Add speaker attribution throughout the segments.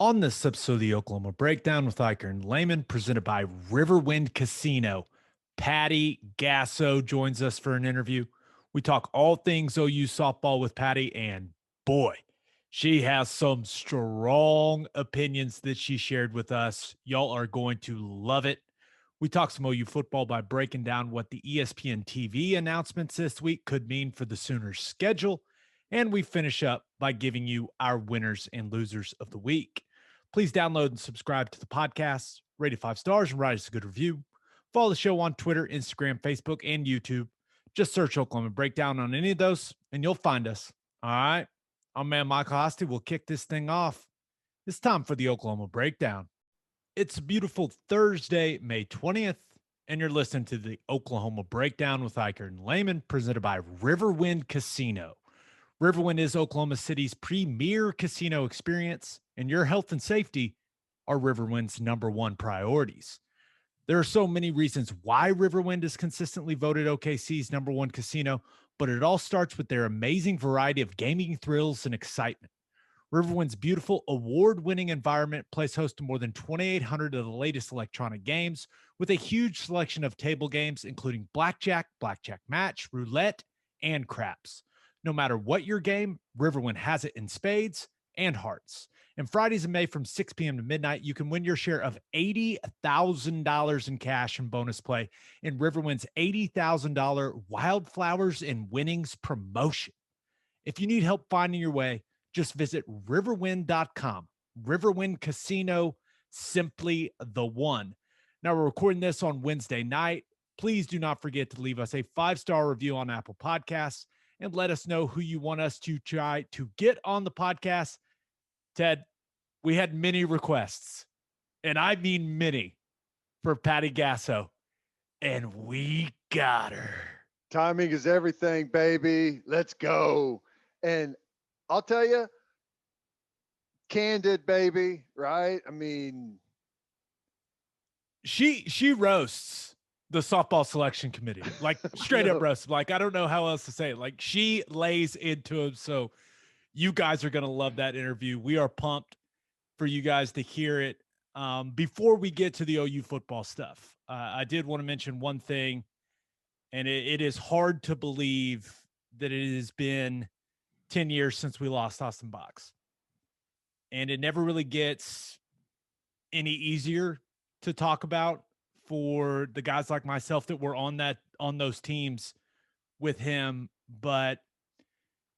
Speaker 1: On this episode of the Oklahoma Breakdown with Ikard and Lehman, presented by Riverwind Casino, Patty Gasso joins us for an interview. We talk all things OU softball with Patty, and boy, she has some strong opinions that she shared with us. Y'all are going to love it. We talk some OU football by breaking down what the ESPN TV announcements this week could mean for the Sooners' schedule. And we finish up by giving you our winners and losers of the week. Please download and subscribe to the podcast, rate it 5 stars, and write us a good review. Follow the show on Twitter, Instagram, Facebook, and YouTube. Just search Oklahoma Breakdown on any of those, and you'll find us. All right. I'm man Michael Hosty. We'll kick this thing off. It's time for the Oklahoma Breakdown. It's a beautiful Thursday, May 20th, and you're listening to the Oklahoma Breakdown with Ikard and Lehman, presented by Riverwind Casino. Riverwind is Oklahoma City's premier casino experience, and your health and safety are Riverwind's #1 priorities. There are so many reasons why Riverwind is consistently voted OKC's #1 casino, but it all starts with their amazing variety of gaming thrills and excitement. Riverwind's beautiful, award-winning environment plays host to more than 2,800 of the latest electronic games, with a huge selection of table games, including blackjack, blackjack match, roulette, and craps. No matter what your game, Riverwind has it in spades and hearts. And Fridays in May from 6 p.m. to midnight, you can win your share of $80,000 in cash and bonus play in Riverwind's $80,000 Wildflowers and Winnings promotion. If you need help finding your way, just visit riverwind.com. Riverwind Casino, simply the one. Now, we're recording this on Wednesday night. Please do not forget to leave us a 5-star review on Apple Podcasts and let us know who you want us to try to get on the podcast. Ted, we had many requests, and I mean many, for Patty Gasso, and we got her.
Speaker 2: Timing is everything, baby. Let's go. And I'll tell you, candid, baby, right? I mean,
Speaker 1: she roasts the softball selection committee, like straight up roast. Like, I don't know how else to say it. Like, she lays into him. So you guys are going to love that interview. We are pumped for you guys to hear it. Before we get to the OU football stuff, I did want to mention one thing, and it is hard to believe that it has been 10 years since we lost Austin Box. And it never really gets any easier to talk about for the guys like myself that were on those teams with him. But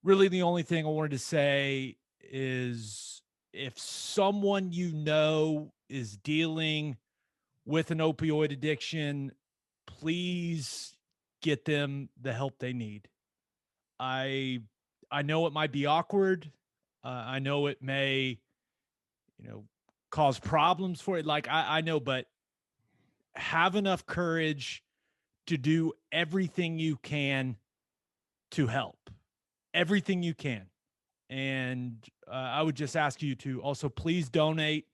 Speaker 1: really the only thing I wanted to say is, if someone you know is dealing with an opioid addiction, please get them the help they need. I know it might be awkward. I know it may, cause problems for it. Like, I know, but have enough courage to do everything you can to help. Everything you can. And I would just ask you to also please donate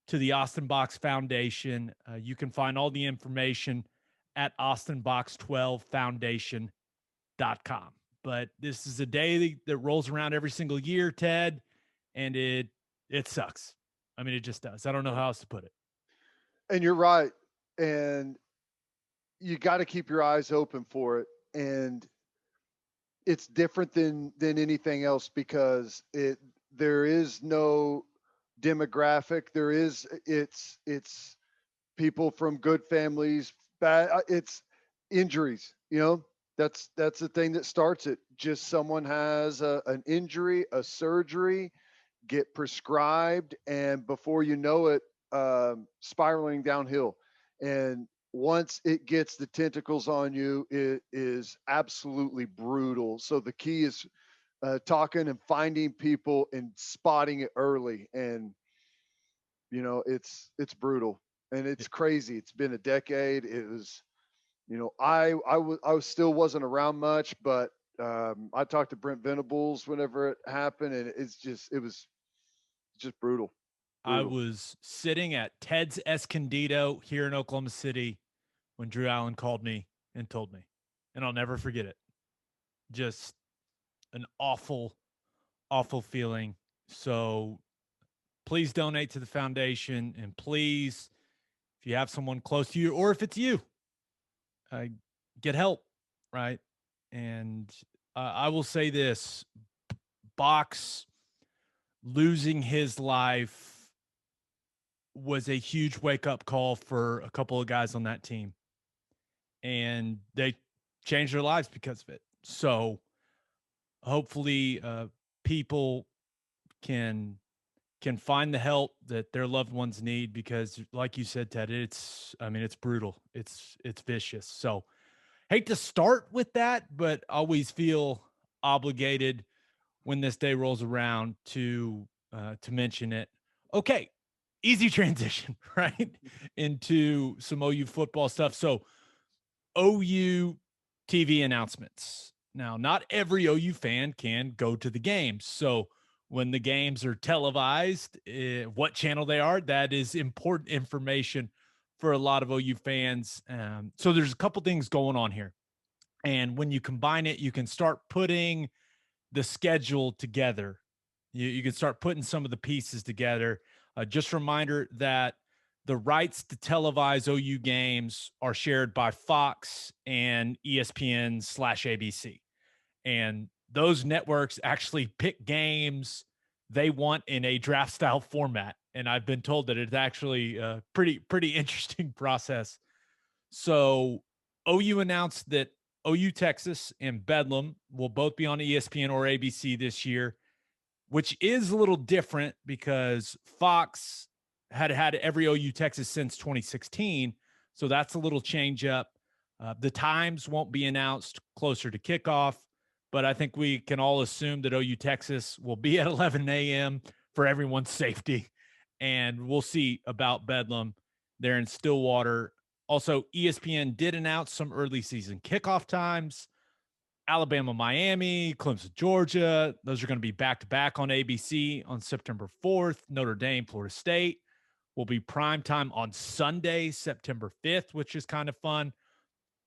Speaker 1: to the Austin Box Foundation. You can find all the information at austinbox12foundation.com. But this is a day that rolls around every single year, Ted, and it sucks. I mean, it just does. I don't know how else to put it.
Speaker 2: And you're right. And you got to keep your eyes open for it. And it's different than anything else, because there is no demographic. It's people from good families, bad, it's injuries, that's the thing that starts it. Just someone has an injury, a surgery, get prescribed, and before you know it, spiraling downhill. And once it gets the tentacles on you, it is absolutely brutal. So the key is talking and finding people and spotting it early. And it's brutal and it's crazy. It's been a decade. It was, I still wasn't around much, but I talked to Brent Venables whenever it happened, and it was just brutal.
Speaker 1: I was sitting at Ted's Escondido here in Oklahoma City when Drew Allen called me and told me, and I'll never forget it. Just an awful, awful feeling. So please donate to the foundation. And please, if you have someone close to you, or if it's you, get help, right? And I will say this, Box losing his life was a huge wake-up call for a couple of guys on that team. And they changed their lives because of it. So hopefully people can find the help that their loved ones need, because like you said, Ted, it's brutal. It's vicious. So hate to start with that, but always feel obligated when this day rolls around to mention it. Okay, easy transition, right? Into some OU football stuff. So OU TV announcements. Now, not every OU fan can go to the games. So when the games are televised, what channel they are, that is important information for a lot of OU fans. So there's a couple things going on here. And when you combine it, you can start putting the schedule together. You can start putting some of the pieces together. Just a reminder that the rights to televise OU games are shared by Fox and ESPN/ABC. And those networks actually pick games they want in a draft style format. And I've been told that it's actually a pretty interesting process. So OU announced that OU Texas and Bedlam will both be on ESPN or ABC this year, which is a little different because Fox had every OU Texas since 2016. So that's a little change up. The times won't be announced closer to kickoff, but I think we can all assume that OU Texas will be at 11 a.m. for everyone's safety. And we'll see about Bedlam there in Stillwater. Also, ESPN did announce some early season kickoff times. Alabama, Miami, Clemson, Georgia. Those are going to be back-to-back on ABC on September 4th. Notre Dame, Florida State will be primetime on Sunday, September 5th, which is kind of fun.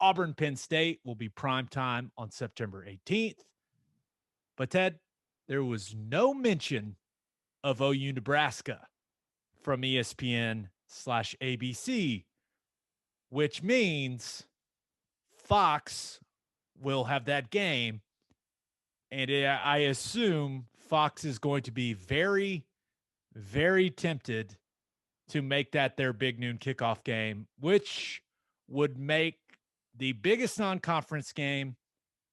Speaker 1: Auburn, Penn State will be primetime on September 18th. But, Ted, there was no mention of OU Nebraska from ESPN/ABC, which means Fox will have that game. And I assume Fox is going to be very, very tempted to make that their big noon kickoff game, which would make the biggest non-conference game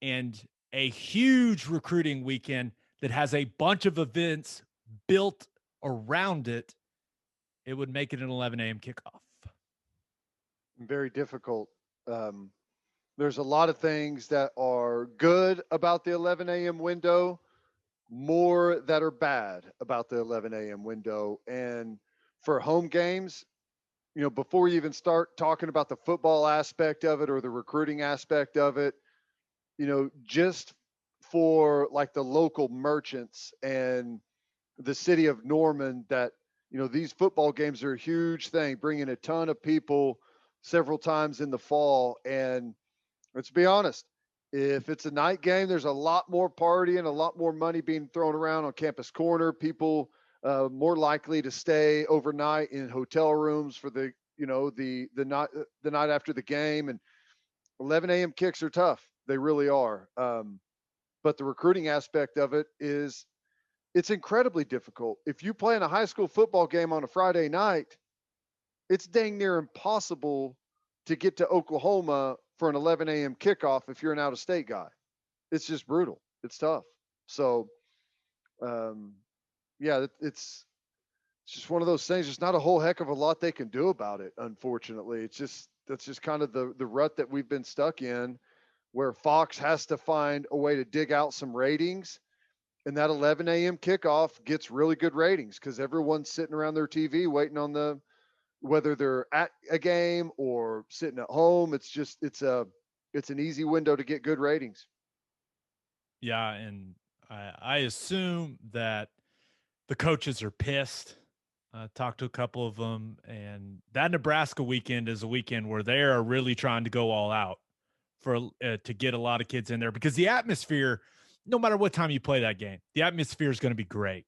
Speaker 1: and a huge recruiting weekend that has a bunch of events built around it. It would make it an 11 a.m. kickoff.
Speaker 2: Very difficult. There's a lot of things that are good about the 11 a.m. window, more that are bad about the 11 a.m. window. And for home games, before you even start talking about the football aspect of it or the recruiting aspect of it, just for like the local merchants and the city of Norman, that, these football games are a huge thing, bringing a ton of people several times in the fall. And let's be honest, if it's a night game, there's a lot more party and a lot more money being thrown around on Campus Corner. People more likely to stay overnight in hotel rooms for the night after the game. And 11 a.m. kicks are tough. They really are. But the recruiting aspect of it it's incredibly difficult. If you play in a high school football game on a Friday night, it's dang near impossible to get to Oklahoma for an 11 a.m. kickoff if you're an out-of-state guy. It's just brutal. It's tough. So, it's just one of those things. There's not a whole heck of a lot they can do about it, unfortunately. That's just kind of the rut that we've been stuck in, where Fox has to find a way to dig out some ratings. And that 11 a.m. kickoff gets really good ratings because everyone's sitting around their TV waiting on whether they're at a game or sitting at home. It's an easy window to get good ratings.
Speaker 1: Yeah, and I assume that the coaches are pissed. Talked to a couple of them, and that Nebraska weekend is a weekend where they are really trying to go all out for to get a lot of kids in there, because the atmosphere, no matter what time you play that game, the atmosphere is going to be great,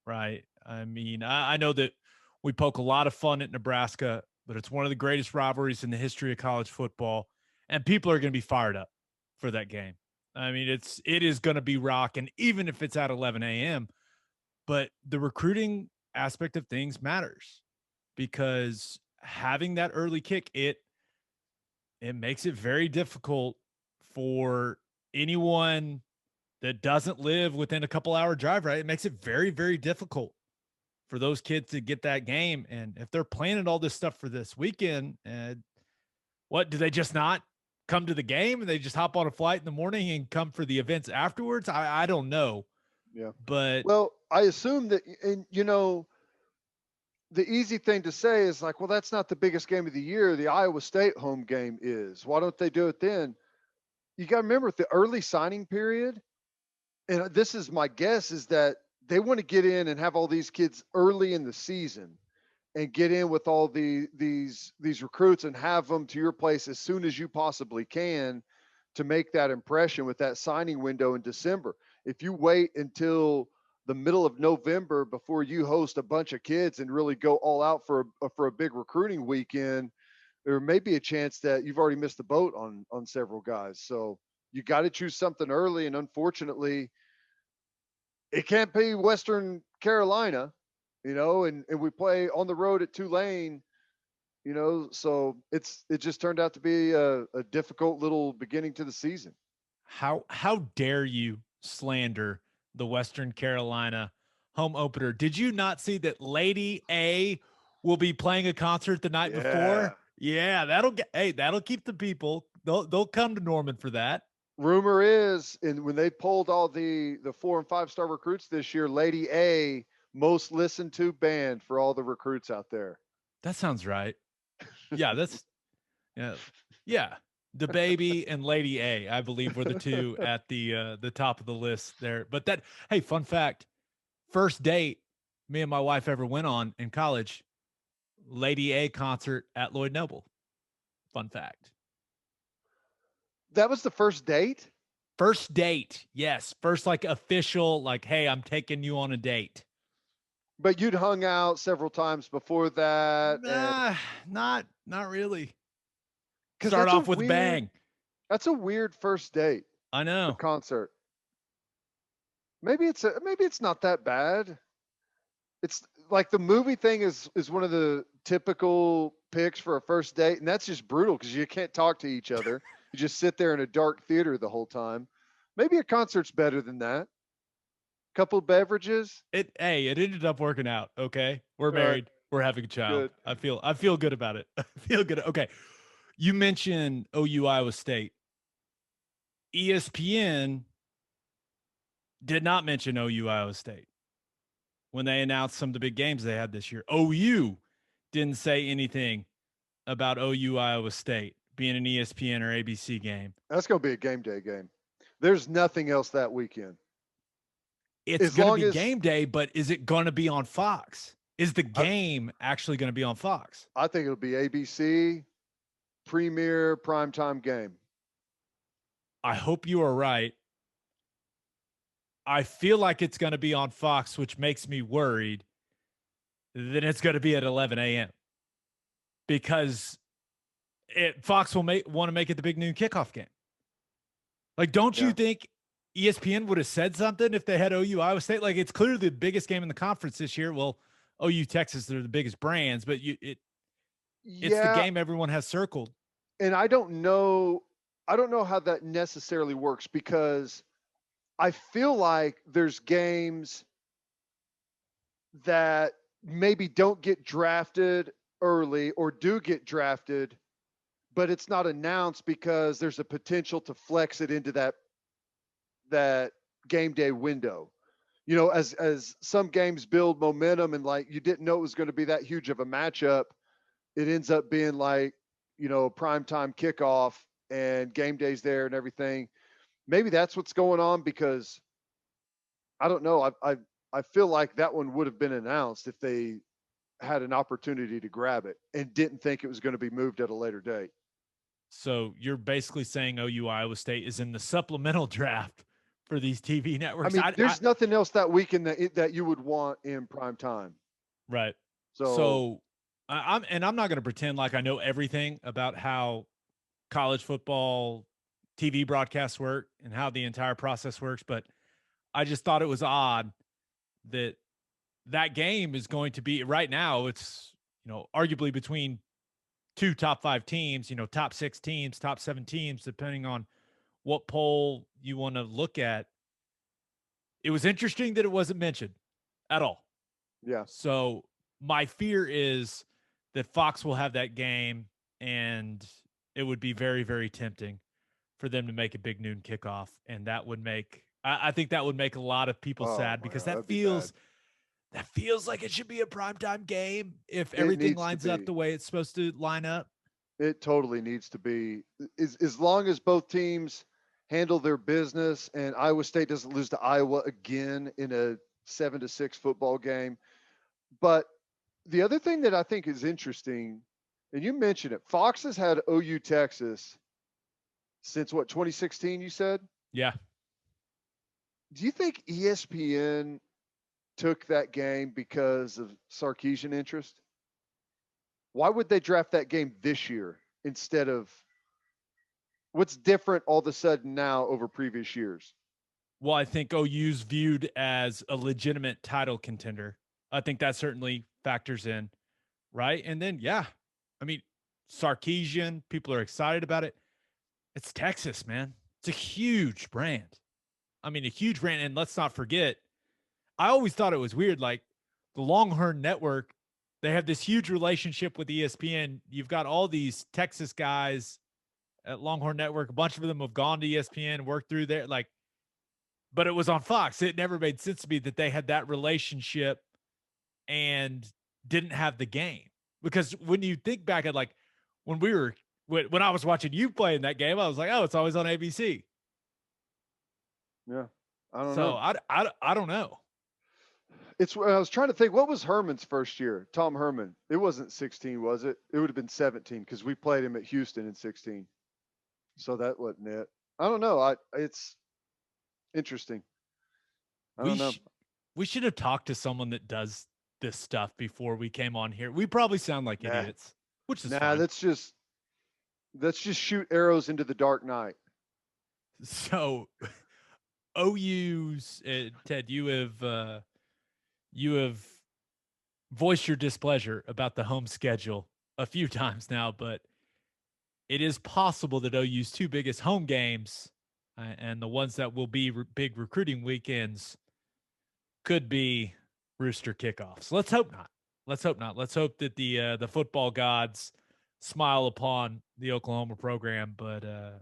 Speaker 1: right? I mean, I know that we poke a lot of fun at Nebraska, but it's one of the greatest rivalries in the history of college football, and people are going to be fired up for that game. I mean, it is going to be rocking, even if it's at 11 a.m. But the recruiting aspect of things matters because having that early kick, it makes it very difficult for anyone that doesn't live within a couple hour drive, right? It makes it very, very difficult for those kids to get that game. And if they're planning all this stuff for this weekend, what do they just not come to the game and they just hop on a flight in the morning and come for the events afterwards? I don't know.
Speaker 2: Yeah.
Speaker 1: But
Speaker 2: Well, I assume that, and the easy thing to say is like, well, that's not the biggest game of the year. The Iowa State home game is. Why don't they do it then? You got to remember the early signing period. And this is my guess is that they want to get in and have all these kids early in the season and get in with all these recruits and have them to your place as soon as you possibly can to make that impression with that signing window in December. If you wait until the middle of November before you host a bunch of kids and really go all out for a big recruiting weekend, there may be a chance that you've already missed the boat on several guys. So you got to choose something early, and unfortunately, it can't be Western Carolina, and we play on the road at Tulane, so it just turned out to be a difficult little beginning to the season.
Speaker 1: how dare you slander the Western Carolina home opener? Did you not see that Lady A will be playing a concert the night
Speaker 2: Yeah.
Speaker 1: before? Yeah, that'll keep the people. They'll come to Norman for that.
Speaker 2: Rumor is, and when they polled all the 4 and 5 star recruits this year, Lady A most listened to band for all the recruits out there.
Speaker 1: That sounds right. Yeah, yeah. Yeah. The baby and Lady A, I believe, were the two at the top of the list there. But hey, fun fact: first date me and my wife ever went on in college, Lady A concert at Lloyd Noble. Fun fact.
Speaker 2: That was the first date?
Speaker 1: First date, yes. First, like official, like, hey, I'm taking you on a date.
Speaker 2: But you'd hung out several times before that, and
Speaker 1: Nah, not really.
Speaker 2: because
Speaker 1: Start off with a bang.
Speaker 2: that's a weird first date,
Speaker 1: I
Speaker 2: a
Speaker 1: know.
Speaker 2: concert. Maybe it's not that bad. It's like the movie thing is one of the typical picks for a first date, and that's just brutal because you can't talk to each other. You just sit there in a dark theater the whole time. Maybe a concert's better than that. Couple beverages.
Speaker 1: It ended up working out. Okay. We're
Speaker 2: All right,
Speaker 1: married. We're having a child.
Speaker 2: good.
Speaker 1: I feel good about it. I feel good. Okay. You mentioned OU Iowa State. ESPN did not mention OU Iowa State when they announced some of the big games they had this year. OU didn't say anything about OU Iowa State being an ESPN or ABC game.
Speaker 2: That's going to be a game day game. There's nothing else that weekend.
Speaker 1: It's
Speaker 2: As
Speaker 1: going to
Speaker 2: long
Speaker 1: be
Speaker 2: as
Speaker 1: game day, but is it going to be on Fox? Is the
Speaker 2: I,
Speaker 1: game actually going to be on Fox?
Speaker 2: I think it'll be ABC, premier primetime game.
Speaker 1: I hope you are right. I feel like it's going to be on Fox, which makes me worried that it's going to be at 11 a.m. because Fox will want to make it the big noon kickoff game. Like, don't you
Speaker 2: Yeah.
Speaker 1: think ESPN would have said something if they had OU Iowa State? Like, it's clearly the biggest game in the conference this year. Well, OU Texas, they're the biggest brands, but it's the
Speaker 2: Yeah,
Speaker 1: game everyone has circled.
Speaker 2: and I don't know how that necessarily works because I feel like there's games that maybe don't get drafted early or do get drafted, but it's not announced because there's a potential to flex it into that game day window. As some games build momentum and like you didn't know it was going to be that huge of a matchup, it ends up being like, primetime kickoff and game days there and everything. Maybe that's what's going on because I don't know. I feel like that one would have been announced if they had an opportunity to grab it and didn't think it was going to be moved at a later date.
Speaker 1: So you're basically saying OU Iowa State is in the supplemental draft for these TV
Speaker 2: I
Speaker 1: networks.
Speaker 2: mean, there's nothing else that weekend that you would want in prime time.
Speaker 1: Right.
Speaker 2: So
Speaker 1: I'm not going to pretend like I know everything about how college football TV broadcasts work and how the entire process works, but I just thought it was odd that that game is going to be right now. It's, arguably between two top 5 teams, top 6 teams, top 7 teams, depending on what poll you want to look at. It was interesting that it wasn't mentioned at all.
Speaker 2: yeah.
Speaker 1: So my fear is that Fox will have that game, and it would be very, very tempting for them to make a big noon kickoff. And that would make, I think that would make a lot of people
Speaker 2: Oh
Speaker 1: sad,
Speaker 2: my
Speaker 1: because
Speaker 2: God, that'd be bad.
Speaker 1: that feels like it should be a primetime game if
Speaker 2: It
Speaker 1: everything
Speaker 2: needs to
Speaker 1: lines up
Speaker 2: be.
Speaker 1: the way it's supposed to line up.
Speaker 2: It totally needs to be. As long as both teams handle their business and Iowa State doesn't lose to Iowa again in a 7-6 football game. But the other thing that I think is interesting, and you mentioned it, Fox has had OU Texas since what, 2016, you said?
Speaker 1: Yeah.
Speaker 2: Do you think ESPN took that game because of Sarkeesian interest? Why would they draft that game this year instead of what's different all of a sudden now over previous years?
Speaker 1: Well, I think OU's viewed as a legitimate title contender. I think that certainly factors in, right? And then, yeah, I mean, Sarkeesian, people are excited about it. It's Texas, man. It's a huge brand. I mean, a huge brand. And let's not forget, I always thought it was weird. Like the Longhorn Network, they have this huge relationship with ESPN. You've got all these Texas guys at Longhorn Network. A bunch of them have gone to ESPN, worked through there. Like, but it was on Fox. It never made sense to me that they had that relationship and didn't have the game. Because when you think back at like when when I was watching you play in that game, I was like, oh, it's always on ABC.
Speaker 2: Yeah, I don't
Speaker 1: So
Speaker 2: know.
Speaker 1: I don't know.
Speaker 2: I was trying to think, what was Herman's first year? Tom Herman. It wasn't 16, was it? It would have been 17 because we played him at Houston in 16. So that wasn't it. I don't know. It's interesting. I
Speaker 1: We
Speaker 2: don't know.
Speaker 1: we should have talked to someone that does this stuff before we came on here. We probably sound like
Speaker 2: Nah,
Speaker 1: idiots, which is
Speaker 2: nah.
Speaker 1: fine.
Speaker 2: Let's just shoot arrows into the dark night.
Speaker 1: So OU's Ted, you have voiced your displeasure about the home schedule a few times now, but it is possible that OU's 2 biggest home games and the ones that will be big recruiting weekends could be Rooster kickoffs. Let's hope not. Let's hope not. Let's hope that the football gods smile upon the Oklahoma program. But I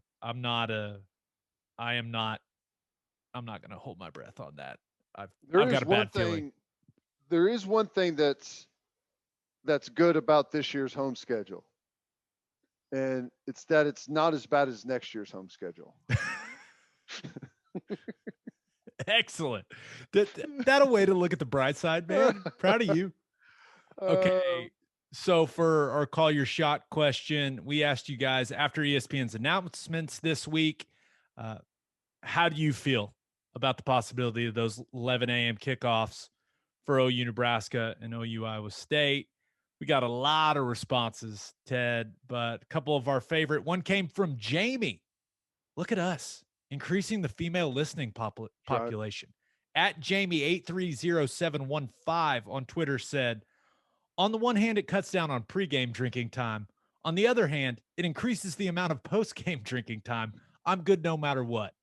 Speaker 1: am not. I'm not going to hold my breath on that.
Speaker 2: There
Speaker 1: I've got
Speaker 2: is
Speaker 1: a
Speaker 2: one
Speaker 1: bad feeling.
Speaker 2: thing. There is one thing that's good about this year's home schedule, and it's that it's not as bad as next year's home schedule.
Speaker 1: Excellent. That a way to look at the bright side, man. Proud of you.
Speaker 2: Uh,
Speaker 1: Okay. So for our call your shot question, we asked you guys after ESPN's announcements this week, uh, how do you feel about the possibility of those 11 a.m. kickoffs for OU Nebraska and OU Iowa State? We got a lot of responses, Ted, but a couple of our favorite. One came from Jamie. Look at us increasing the female listening
Speaker 2: right.
Speaker 1: population. At Jamie830715 on Twitter said, on the one hand, it cuts down on pregame drinking time. On the other hand, it increases the amount of postgame drinking time. I'm good no matter what.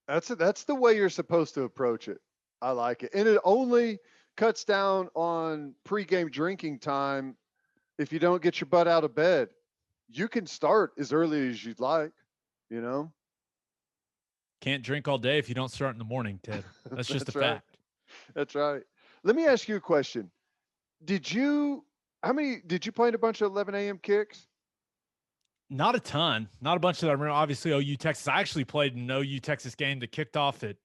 Speaker 2: That's the way you're supposed to approach it. I like it, and it only cuts down on pregame drinking time if you don't get your butt out of bed. You can start as early as you'd like. You know.
Speaker 1: Can't drink all day if you don't start in the morning, Ted. That's just a
Speaker 2: That's right.
Speaker 1: fact.
Speaker 2: That's right. Let me ask you a question. Did you how many did you play in a bunch of 11 a.m. kicks?
Speaker 1: Not a ton, not a bunch that I remember. Obviously, OU Texas. I actually played an OU Texas game that kicked off at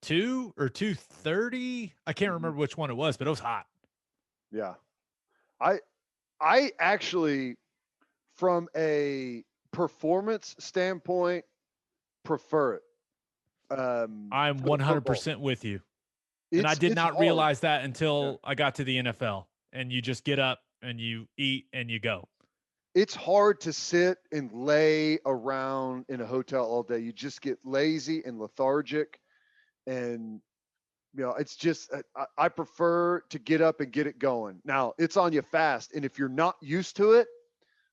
Speaker 1: 2 or 2:30. I can't
Speaker 2: Mhm.
Speaker 1: remember which one it was, but it was hot.
Speaker 2: Yeah. I I actually, from a performance standpoint, prefer it.
Speaker 1: I'm
Speaker 2: football.
Speaker 1: 100% with you. And I did not
Speaker 2: hard.
Speaker 1: realize that until I got to the NFL, and you just get up and you eat and you go.
Speaker 2: It's hard to sit and lay around in a hotel all day. You just get lazy and lethargic. And, it's just, I prefer to get up and get it going. Now, it's on you fast. And if you're not used to it,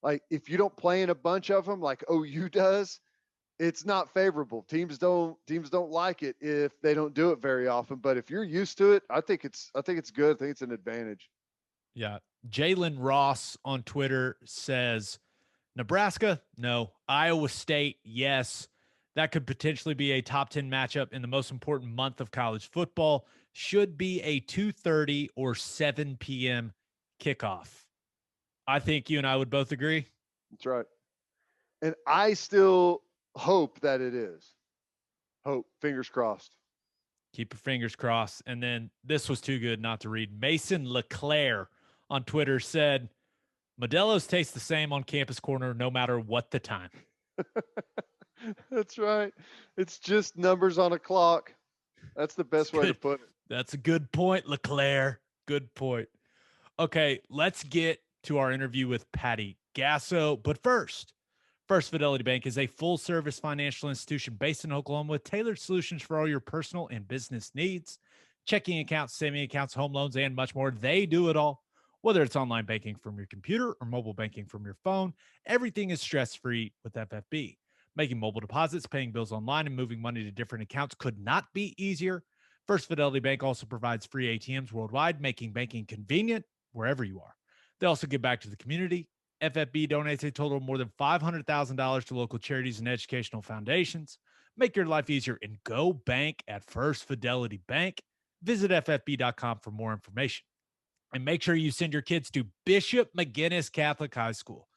Speaker 2: like if you don't play in a bunch of them like OU does, it's not favorable. Teams don't like it if they don't do it very often. But if you're used to it, I think it's good. I think it's an advantage.
Speaker 1: Yeah. Jalen Ross on Twitter says, Nebraska, no. Iowa State, yes. That could potentially be a top 10 matchup in the most important month of college football. Should be a 2:30 or 7 p.m. kickoff. I think you and I would both agree.
Speaker 2: That's right. And I still hope that it is. Hope. Fingers crossed.
Speaker 1: Keep your fingers crossed. And then this was too good not to read. Mason LeClaire on Twitter said, Modelo's taste the same on Campus Corner no matter what the time.
Speaker 2: That's right. It's just numbers on a clock. That's the best way to put it.
Speaker 1: That's a good point, LeClaire. Good point. Okay, let's get to our interview with Patty Gasso. But First Fidelity Bank is a full-service financial institution based in Oklahoma with tailored solutions for all your personal and business needs. Checking accounts, saving accounts, home loans, and much more. They do it all. Whether it's online banking from your computer or mobile banking from your phone, everything is stress-free with FFB. Making mobile deposits, paying bills online, and moving money to different accounts could not be easier. First Fidelity Bank also provides free ATMs worldwide, making banking convenient wherever you are. They also give back to the community. FFB donates a total of more than $500,000 to local charities and educational foundations. Make your life easier and go bank at First Fidelity Bank. Visit ffb.com for more information. And make sure you send your kids to Bishop McGuinness Catholic High School.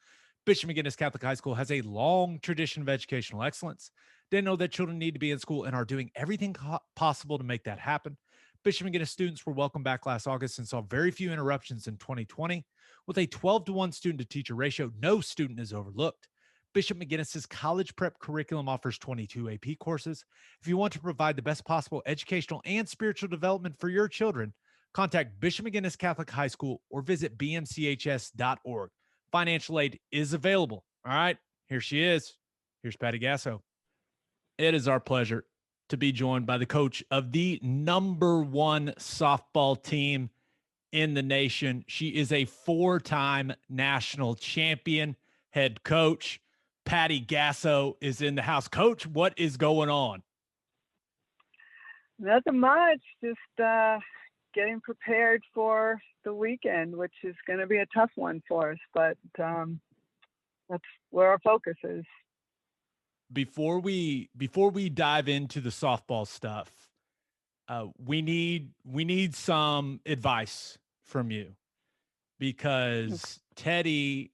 Speaker 1: Bishop McGuinness Catholic High School has a long tradition of educational excellence. They know that children need to be in school and are doing everything possible to make that happen. Bishop McGuinness students were welcomed back last August and saw very few interruptions in 2020. With a 12-to-1 student-to-teacher ratio, no student is overlooked. Bishop McGuinness's college prep curriculum offers 22 AP courses. If you want to provide the best possible educational and spiritual development for your children, contact Bishop McGuinness Catholic High School or visit bmchs.org. Financial aid is available. All right, here she is. Here's Patty Gasso. It is our pleasure to be joined by the coach of the #1 softball team in the nation. She is a 4-time national champion head coach. Patty Gasso is in the house. Coach, what is going on?
Speaker 3: Nothing much. Just getting prepared for the weekend, which is going to be a tough one for us, but that's where our focus is.
Speaker 1: Before we dive into the softball stuff, we need some advice from you, because Teddy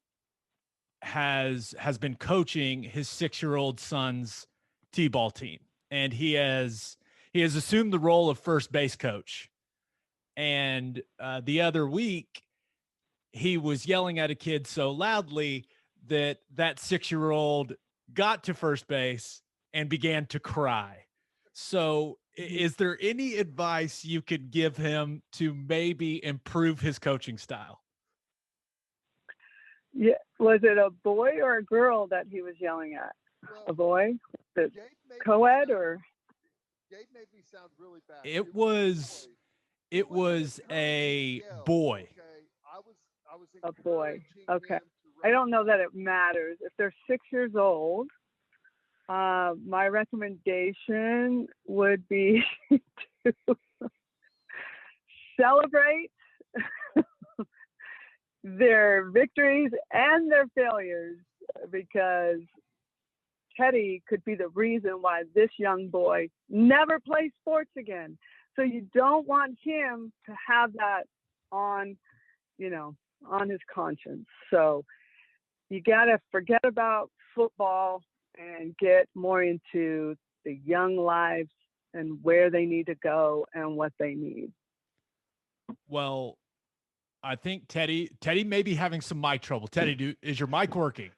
Speaker 1: has been coaching his 6-year-old son's t-ball team, and he has assumed the role of first base coach. And the other week, he was yelling at a kid so loudly that 6-year-old got to first base and began to cry. So is there any advice you could give him to maybe improve his coaching style?
Speaker 3: Yeah. Was it a boy or a girl that he was yelling at? A boy? The co-ed or?
Speaker 2: Gabe made me sound really bad.
Speaker 1: It was a boy.
Speaker 3: A boy. Okay. I don't know that it matters. If they're 6 years old, my recommendation would be to celebrate their victories and their failures, because Teddy could be the reason why this young boy never plays sports again. So you don't want him to have that on his conscience. So you got to forget about football and get more into the young lives and where they need to go and what they need.
Speaker 1: Well, I think Teddy may be having some mic trouble. Teddy, is your mic working?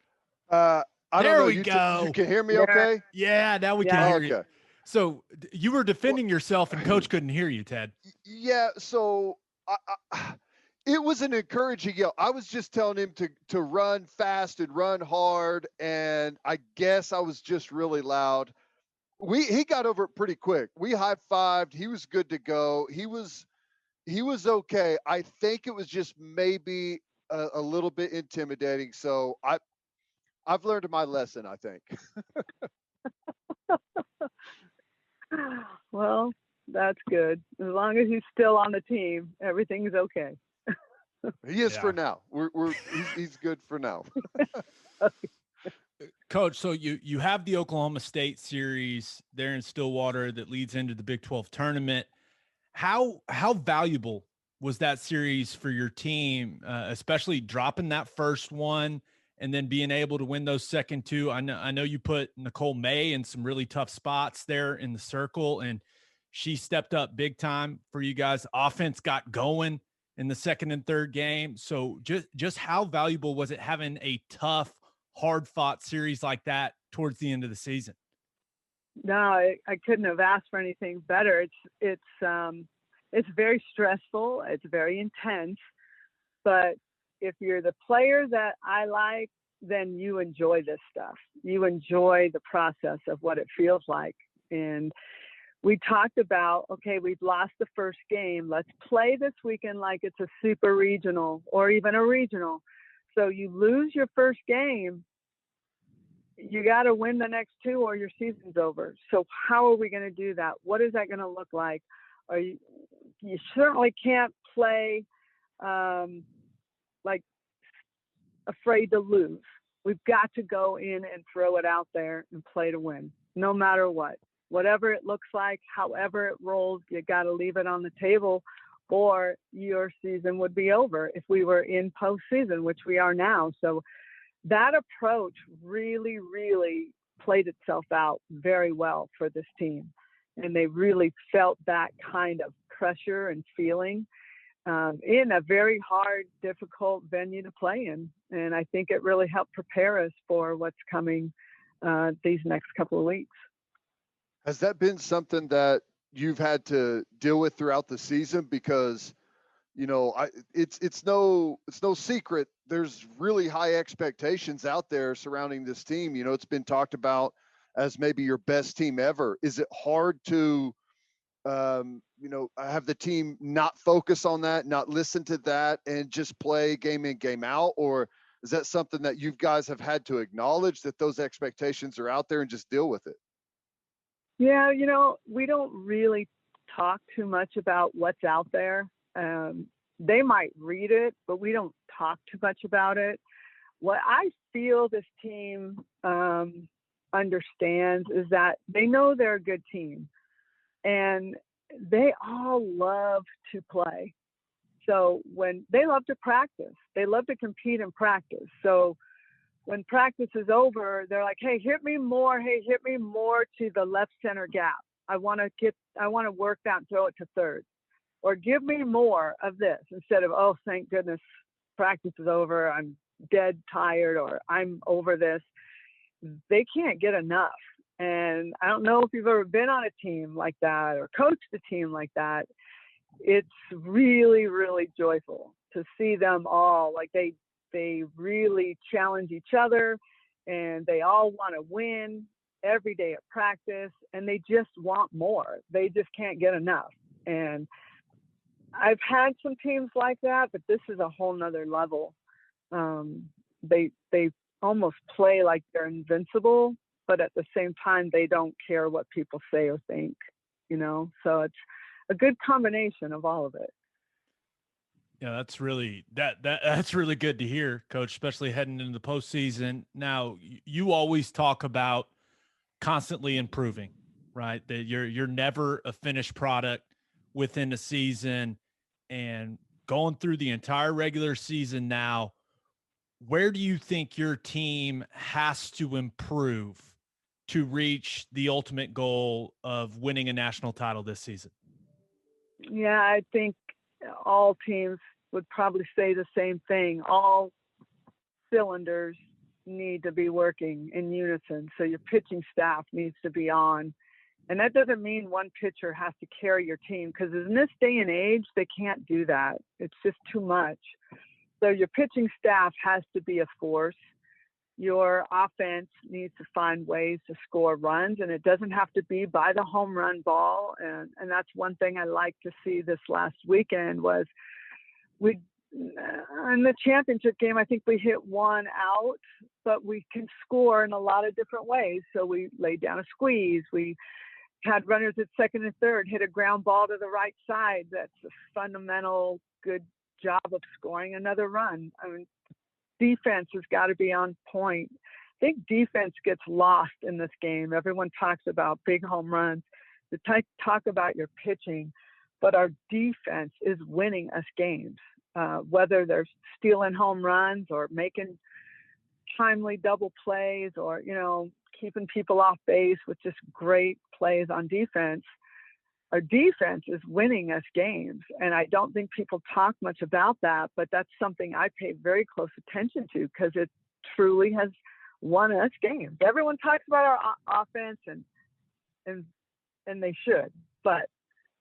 Speaker 2: I don't know.
Speaker 1: We go.
Speaker 2: You can hear me okay?
Speaker 1: Yeah, now we can hear you. So you were defending yourself and coach couldn't hear you, Ted.
Speaker 2: Yeah. So it was an encouraging yell. I was just telling him to run fast and run hard. And I guess I was just really loud. He got over it pretty quick. We high-fived. He was good to go. He was okay. I think it was just maybe a little bit intimidating. So I've learned my lesson, I think.
Speaker 3: Well, that's good. As long as he's still on the team, everything's okay.
Speaker 2: He is for now. He's good for now.
Speaker 1: Coach, so you have the Oklahoma State series there in Stillwater that leads into the Big 12 tournament. How valuable was that series for your team, especially dropping that first one and then being able to win those second two? I know you put Nicole May in some really tough spots there in the circle, and she stepped up big time for you guys. Offense got going in the second and third game. So just how valuable was it having a tough, hard-fought series like that towards the end of the season?
Speaker 3: No, I couldn't have asked for anything better. It's very stressful. It's very intense. But if you're the player that I like, then you enjoy this stuff. You enjoy the process of what it feels like. And we talked about, okay, we've lost the first game. Let's play this weekend like it's a super regional or even a regional. So you lose your first game, you got to win the next two or your season's over. So how are we going to do that? What is that going to look like? You certainly can't play like afraid to lose. We've got to go in and throw it out there and play to win, no matter what. Whatever it looks like, however it rolls, you got to leave it on the table, or your season would be over if we were in postseason, which we are now. So that approach really, really played itself out very well for this team. And they really felt that kind of pressure and feeling in a very hard, difficult venue to play in. And I think it really helped prepare us for what's coming these next couple of weeks.
Speaker 2: Has that been something that you've had to deal with throughout the season? Because, it's no secret. There's really high expectations out there surrounding this team. It's been talked about as maybe your best team ever. Is it hard to, have the team not focus on that, not listen to that, and just play game in, game out? Or is that something that you guys have had to acknowledge, that those expectations are out there, and just deal with it?
Speaker 3: Yeah, we don't really talk too much about what's out there. They might read it, but we don't talk too much about it. What I feel this team understands is that they know they're a good team, and they all love to play. So when they love to practice, they love to compete and practice. So when practice is over, they're like, hey, hit me more. Hey, hit me more to the left center gap. I want to work that and throw it to third. Or give me more of this, instead of, oh, thank goodness practice is over, I'm dead tired, or I'm over this. They can't get enough. And I don't know if you've ever been on a team like that or coached a team like that. It's really, really joyful to see them all. Like they really challenge each other, and they all want to win every day at practice, and they just want more. They just can't get enough. And I've had some teams like that, but this is a whole nother level. They almost play like they're invincible, but at the same time, they don't care what people say or think, so it's a good combination of all of it.
Speaker 1: Yeah, that's really that's really good to hear, Coach, especially heading into the postseason. Now, you always talk about constantly improving, right? That you're never a finished product within a season, and going through the entire regular season now, where do you think your team has to improve to reach the ultimate goal of winning a national title this season?
Speaker 3: Yeah, I think all teams would probably say the same thing. All cylinders need to be working in unison. So your pitching staff needs to be on, And that doesn't mean one pitcher has to carry your team, because in this day and age, they can't do that. It's just too much. So your pitching staff has to be a force. Your offense needs to find ways to score runs, and it doesn't have to be by the home run ball. And that's one thing I like to see this last weekend was we, in the championship game, I think we hit one out, but we can score in a lot of different ways. So we laid down a squeeze. We had runners at second and third, hit a ground ball to the right side. That's a fundamental good job of scoring another run. I mean, defense has got to be on point. I think defense gets lost in this game. Everyone talks about big home runs. They talk about your pitching, but our defense is winning us games, whether they're stealing home runs or making timely double plays or, keeping people off base with just great plays on defense. Our defense is winning us games. And I don't think people talk much about that, but that's something I pay very close attention to because it truly has won us games. Everyone talks about our offense and they should, but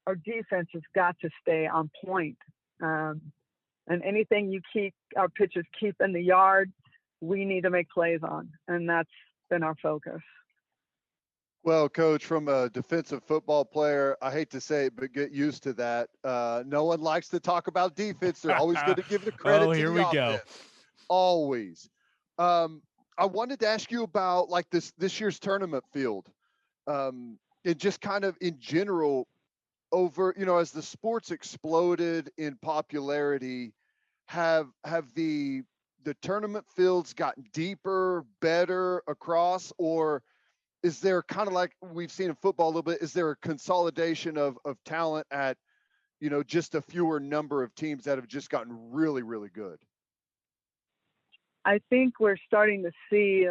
Speaker 3: our defense has got to stay on point. And anything our pitchers keep in the yard, we need to make plays on. And that's been our focus.
Speaker 2: Well, Coach, from a defensive football player, I hate to say it, but get used to that. No one likes to talk about defense. They're always going to give the credit to
Speaker 1: here
Speaker 2: the
Speaker 1: we
Speaker 2: offense.
Speaker 1: go.
Speaker 2: Always. I wanted to ask you about like this year's tournament field. It just kind of in general over, as the sports exploded in popularity, have the tournament fields gotten deeper, better across, or is there kind of like we've seen in football a little bit, is there a consolidation of talent at, just a fewer number of teams that have just gotten really, really good?
Speaker 3: I think we're starting to see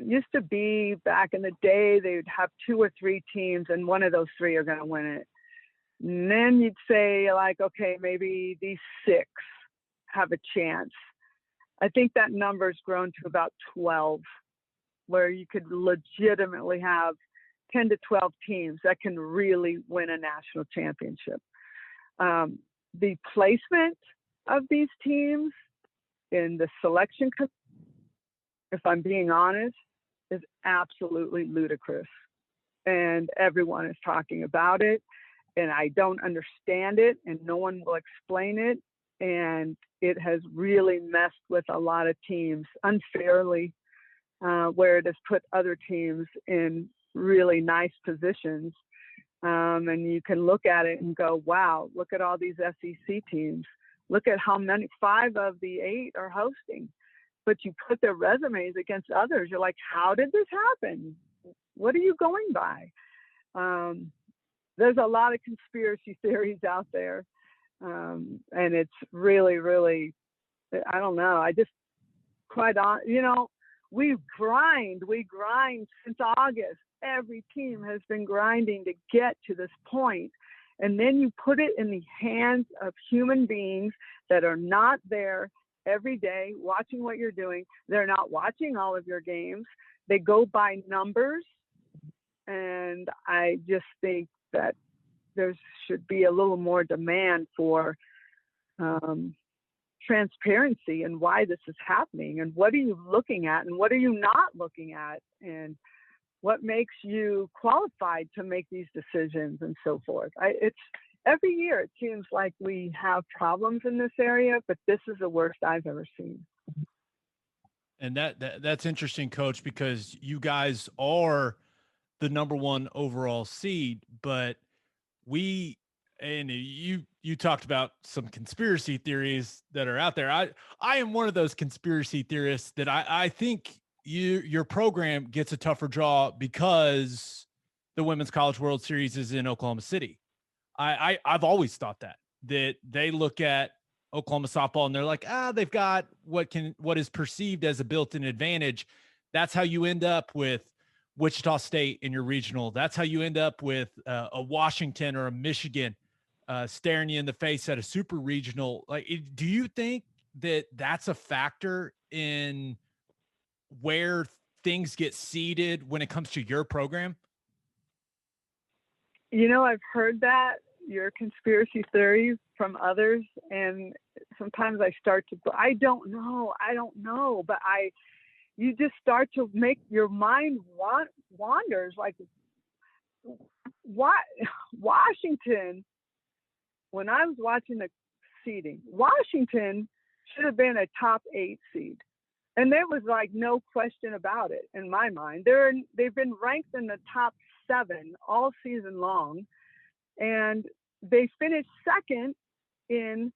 Speaker 3: used to be back in the day, they would have 2 or 3 teams and one of those 3 are going to win it. And then you'd say okay, maybe these 6 have a chance. I think that number's grown to about 12, where you could legitimately have 10 to 12 teams that can really win a national championship. The placement of these teams in the selection, if I'm being honest, is absolutely ludicrous. And everyone is talking about it, and I don't understand it, and no one will explain it. And it has really messed with a lot of teams unfairly, where it has put other teams in really nice positions. And you can look at it and go, wow, look at all these SEC teams. Look at how many, 5 of the 8 are hosting. But you put their resumes against others. You're like, how did this happen? What are you going by? There's a lot of conspiracy theories out there. And it's really, really, I don't know. I just we grind since August. Every team has been grinding to get to this point. And then you put it in the hands of human beings that are not there every day watching what you're doing. They're not watching all of your games. They go by numbers. And I just think that there should be a little more demand for transparency and why this is happening, and what are you looking at and what are you not looking at, and what makes you qualified to make these decisions and so forth. It's every year it seems like we have problems in this area, but this is the worst I've ever seen.
Speaker 1: And that's interesting, Coach, because you guys are the number 1 overall seed, but you talked about some conspiracy theories that are out there. I am one of those conspiracy theorists that I think your program gets a tougher draw because the Women's College World Series is in Oklahoma City. I've always thought that they look at Oklahoma softball and they're like, they've got what is perceived as a built-in advantage. That's how you end up with Wichita State in your regional. That's how you end up with a Washington or a Michigan staring you in the face at a super regional. Do you think that that's a factor in where things get seeded when it comes to your program?
Speaker 3: I've heard that, your conspiracy theories from others, and sometimes I start to, I don't know, but you just start to make your mind wanders, like, what? Washington, when I was watching the seeding, Washington should have been a top 8 seed. And there was like no question about it in my mind. They've been ranked in the top 7 all season long, and they finished second in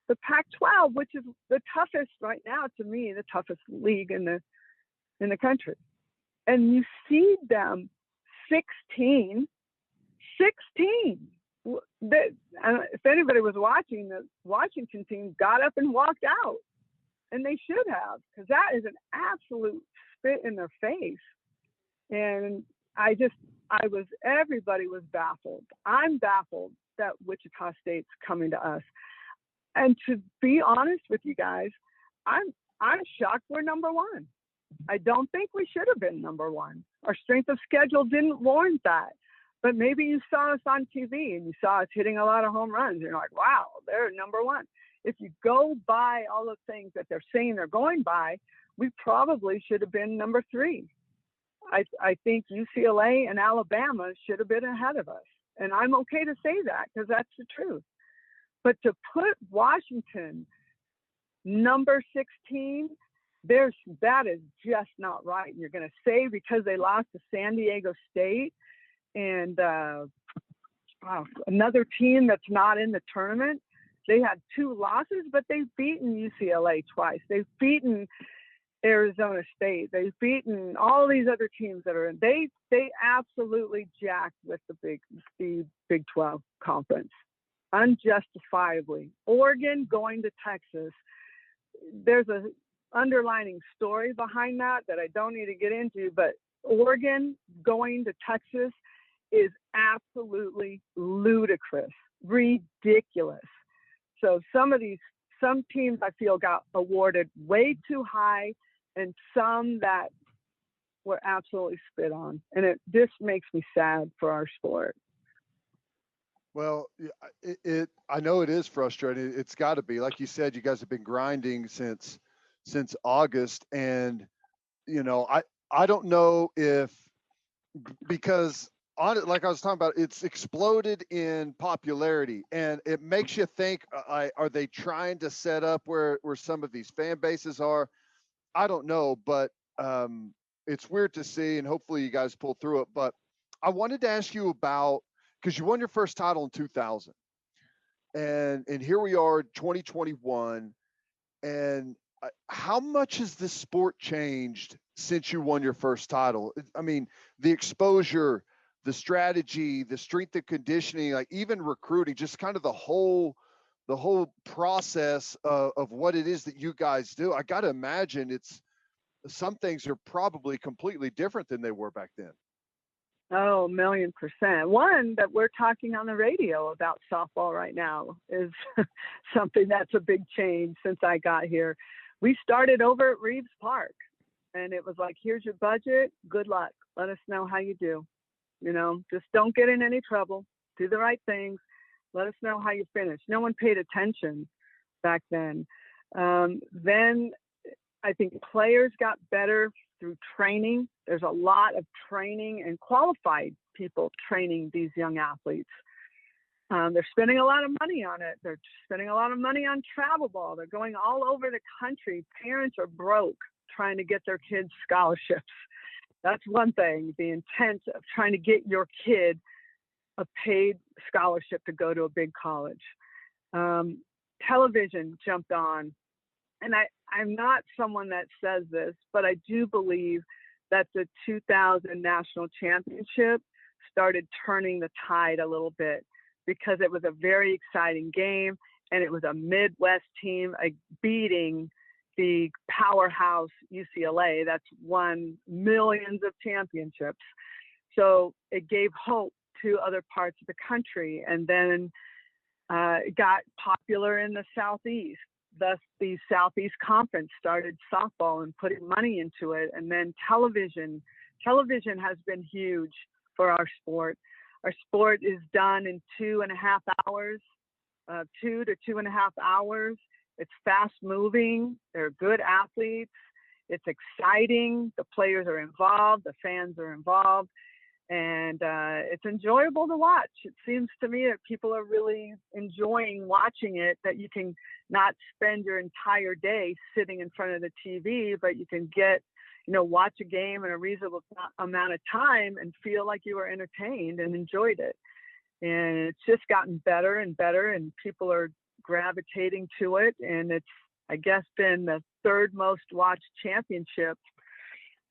Speaker 3: the Pac-12, which is the toughest right now, to me, the toughest league in the country. And you seed them 16. If anybody was watching, the Washington team got up and walked out, and they should have, because that is an absolute spit in their face. And everybody was baffled. I'm baffled that Wichita State's coming to us. And to be honest with you guys, I'm shocked we're number 1. I don't think we should have been number 1. Our strength of schedule didn't warrant that. But maybe you saw us on TV and you saw us hitting a lot of home runs. You're like, wow, they're number 1. If you go by all the things that they're saying they're going by, we probably should have been number 3. I think UCLA and Alabama should have been ahead of us. And I'm okay to say that because that's the truth. But to put Washington number 16, that is just not right. And you're going to say because they lost to San Diego State and another team that's not in the tournament, they had 2 losses, but they've beaten UCLA twice. They've beaten Arizona State. They've beaten all these other teams that are in. They absolutely jacked with the Big 12 conference, unjustifiably. Oregon going to Texas. There's a underlining story behind that I don't need to get into, but Oregon going to Texas is absolutely ludicrous, ridiculous. So some teams I feel got awarded way too high, and some that were absolutely spit on. And it just makes me sad for our sport.
Speaker 2: Well, I know it is frustrating. It's got to be. Like you said, you guys have been grinding since August, and I don't know if, because on it, like I was talking about, it's exploded in popularity, and it makes you think, are they trying to set up where some of these fan bases are? I don't know, but it's weird to see, and hopefully you guys pull through it. But I wanted to ask you about, because you won your first title in 2000, and here we are, 2021, and how much has this sport changed since you won your first title? I mean, the exposure, the strategy, the strength and conditioning, like even recruiting, just kind of the whole process of what it is that you guys do. I got to imagine some things are probably completely different than they were back then.
Speaker 3: Oh, 1,000,000%. One, that we're talking on the radio about softball right now is something that's a big change since I got here. We started over at Reeves Park, and it was like, here's your budget. Good luck. Let us know how you do. Just don't get in any trouble. Do the right things. Let us know how you finish. No one paid attention back then. Then I think players got better through training. There's a lot of training and qualified people training these young athletes. They're spending a lot of money on it. They're spending a lot of money on travel ball. They're going all over the country. Parents are broke trying to get their kids scholarships. That's one thing, the intent of trying to get your kid a paid scholarship to go to a big college. Television jumped on. And I'm not someone that says this, but I do believe that the 2000 national championship started turning the tide a little bit, because it was a very exciting game, and it was a Midwest team beating the powerhouse UCLA that's won millions of championships. So it gave hope to other parts of the country. And then it got popular in the Southeast. Thus, the Southeast Conference started softball and putting money into it. And then television has been huge for our sport. Our sport is done in 2.5 hours, 2 to 2.5 hours. It's fast moving. They're good athletes. It's exciting. The players are involved. The fans are involved. And it's enjoyable to watch. It seems to me that people are really enjoying watching it, that you can not spend your entire day sitting in front of the TV, but you can watch a game in a reasonable amount of time and feel like you were entertained and enjoyed it. And it's just gotten better and better, and people are gravitating to it. And it's, I guess, been the third most watched championship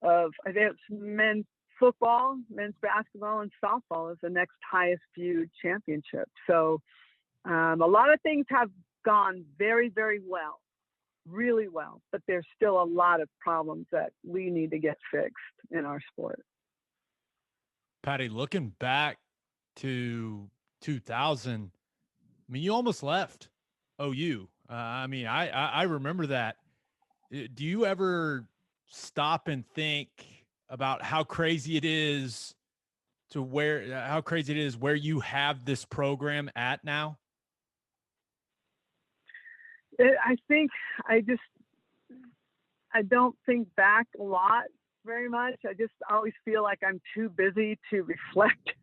Speaker 3: of, I think it's men's football, men's basketball, and softball is the next highest viewed championship. So a lot of things have gone very, very well, really well, but there's still a lot of problems that we need to get fixed in our sport.
Speaker 1: Patty, looking back to 2000, I mean, you almost left OU. I remember that. Do you ever stop and think about how crazy it is where you have this program at now?
Speaker 3: I think I don't think back a lot very much. I just always feel like I'm too busy to reflect.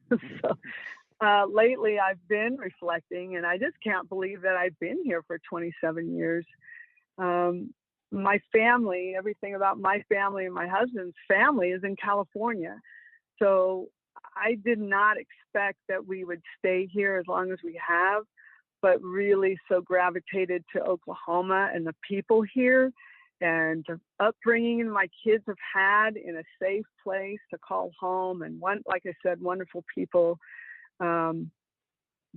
Speaker 3: So lately I've been reflecting, and I just can't believe that I've been here for 27 years. My family, everything about my family and my husband's family is in California. So I did not expect that we would stay here as long as we have, but really so gravitated to Oklahoma and the people here and the upbringing my kids have had in a safe place to call home. And like I said, wonderful people. The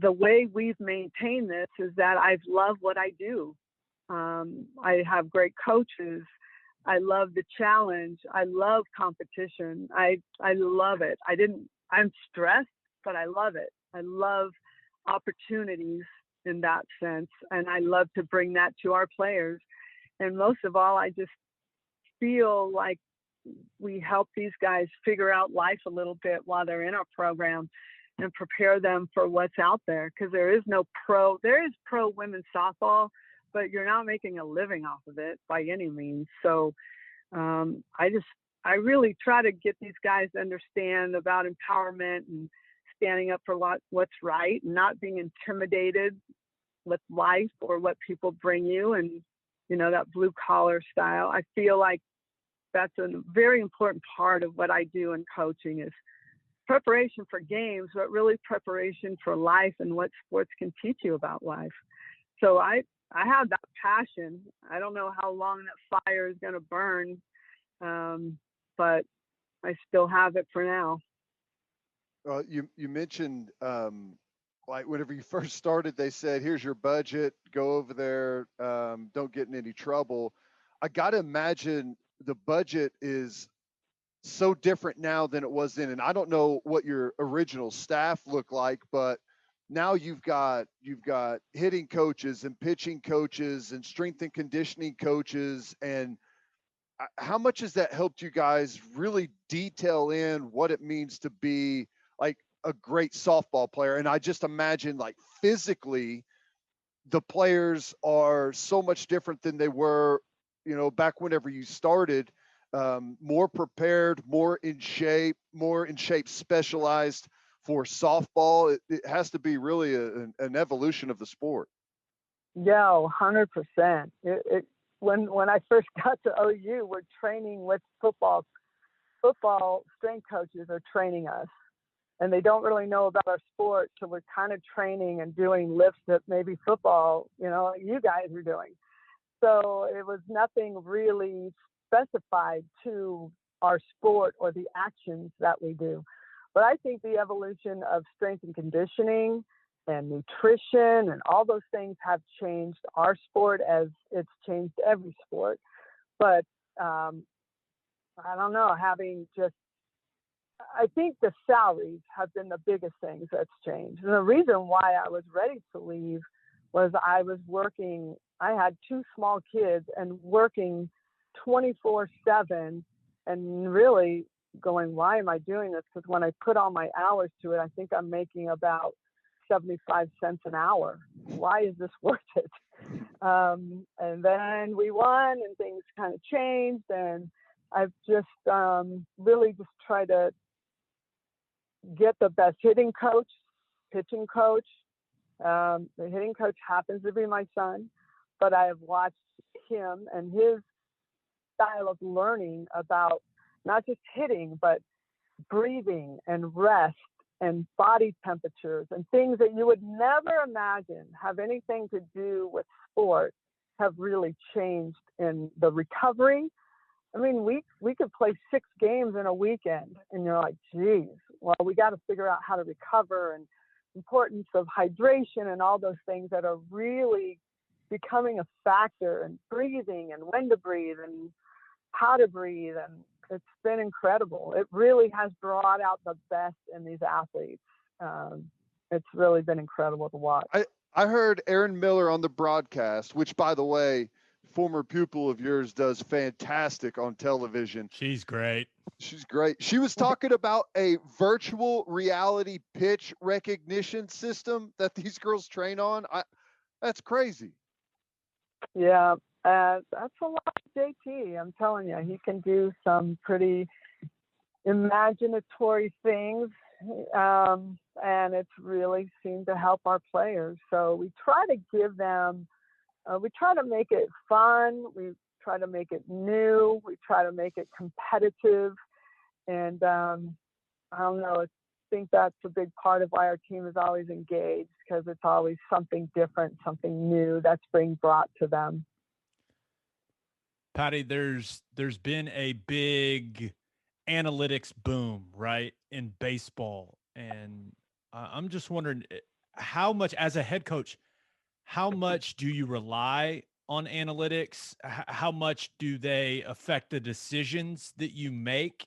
Speaker 3: way we've maintained this is that I've loved what I do. I have great coaches. I love the challenge. I love competition. I love it. I'm stressed, but I love it. I love opportunities in that sense. And I love to bring that to our players. And most of all, I just feel like we help these guys figure out life a little bit while they're in our program and prepare them for what's out there. Because there is pro women's softball, but you're not making a living off of it by any means. So I really try to get these guys to understand about empowerment and standing up for what's right and not being intimidated with life or what people bring you, and, that blue collar style. I feel like that's a very important part of what I do in coaching is preparation for games, but really preparation for life and what sports can teach you about life. So I have that passion. I don't know how long that fire is going to burn, but I still have it for now.
Speaker 2: You mentioned like whenever you first started, they said, here's your budget, go over there, don't get in any trouble. I got to imagine the budget is so different now than it was then. And I don't know what your original staff looked like, but now you've got hitting coaches and pitching coaches and strength and conditioning coaches. And how much has that helped you guys really detail in what it means to be like a great softball player? And I just imagine, like, physically the players are so much different than they were, back whenever you started, more prepared, more in shape, specialized for softball. It has to be really an evolution of the sport.
Speaker 3: Yeah, 100%. When I first got to OU, we're training with football strength coaches are training us, and they don't really know about our sport. So we're kind of training and doing lifts that maybe football, you guys are doing. So it was nothing really specified to our sport or the actions that we do. But I think the evolution of strength and conditioning and nutrition and all those things have changed our sport as it's changed every sport. But I don't know, I think the salaries have been the biggest things that's changed. And the reason why I was ready to leave was I had 2 small kids and working 24/7 and really going, why am I doing this? Because when I put all my hours to it, I think I'm making about 75 cents an hour. Why is this worth it? And then we won and things kind of changed. And I've just really just tried to get the best hitting coach, pitching coach. The hitting coach happens to be my son, but I have watched him and his style of learning about not just hitting, but breathing and rest and body temperatures and things that you would never imagine have anything to do with sport have really changed in the recovery. I mean, we could play 6 games in a weekend, and you're like, geez, well, we got to figure out how to recover, and importance of hydration and all those things that are really becoming a factor, and breathing and when to breathe and how to breathe. And it's been incredible. It really has brought out the best in these athletes. It's really been incredible to watch.
Speaker 2: I heard Erin Miller on the broadcast, which, by the way, former pupil of yours, does fantastic on television.
Speaker 1: She's great.
Speaker 2: She's great. She was talking about a virtual reality pitch recognition system that these girls train on. That's crazy.
Speaker 3: Yeah, that's a lot of JT. I'm telling you, he can do some pretty imaginatory things, and it's really seemed to help our players. So we try to give them, we try to make it fun. We try to make it new. We try to make it competitive. And I don't know, I think that's a big part of why our team is always engaged, because it's always something different, something new that's being brought to them.
Speaker 1: Patty, there's been a big analytics boom, right, in baseball. And I'm just wondering how much, as a head coach, how much do you rely on analytics? How much do they affect the decisions that you make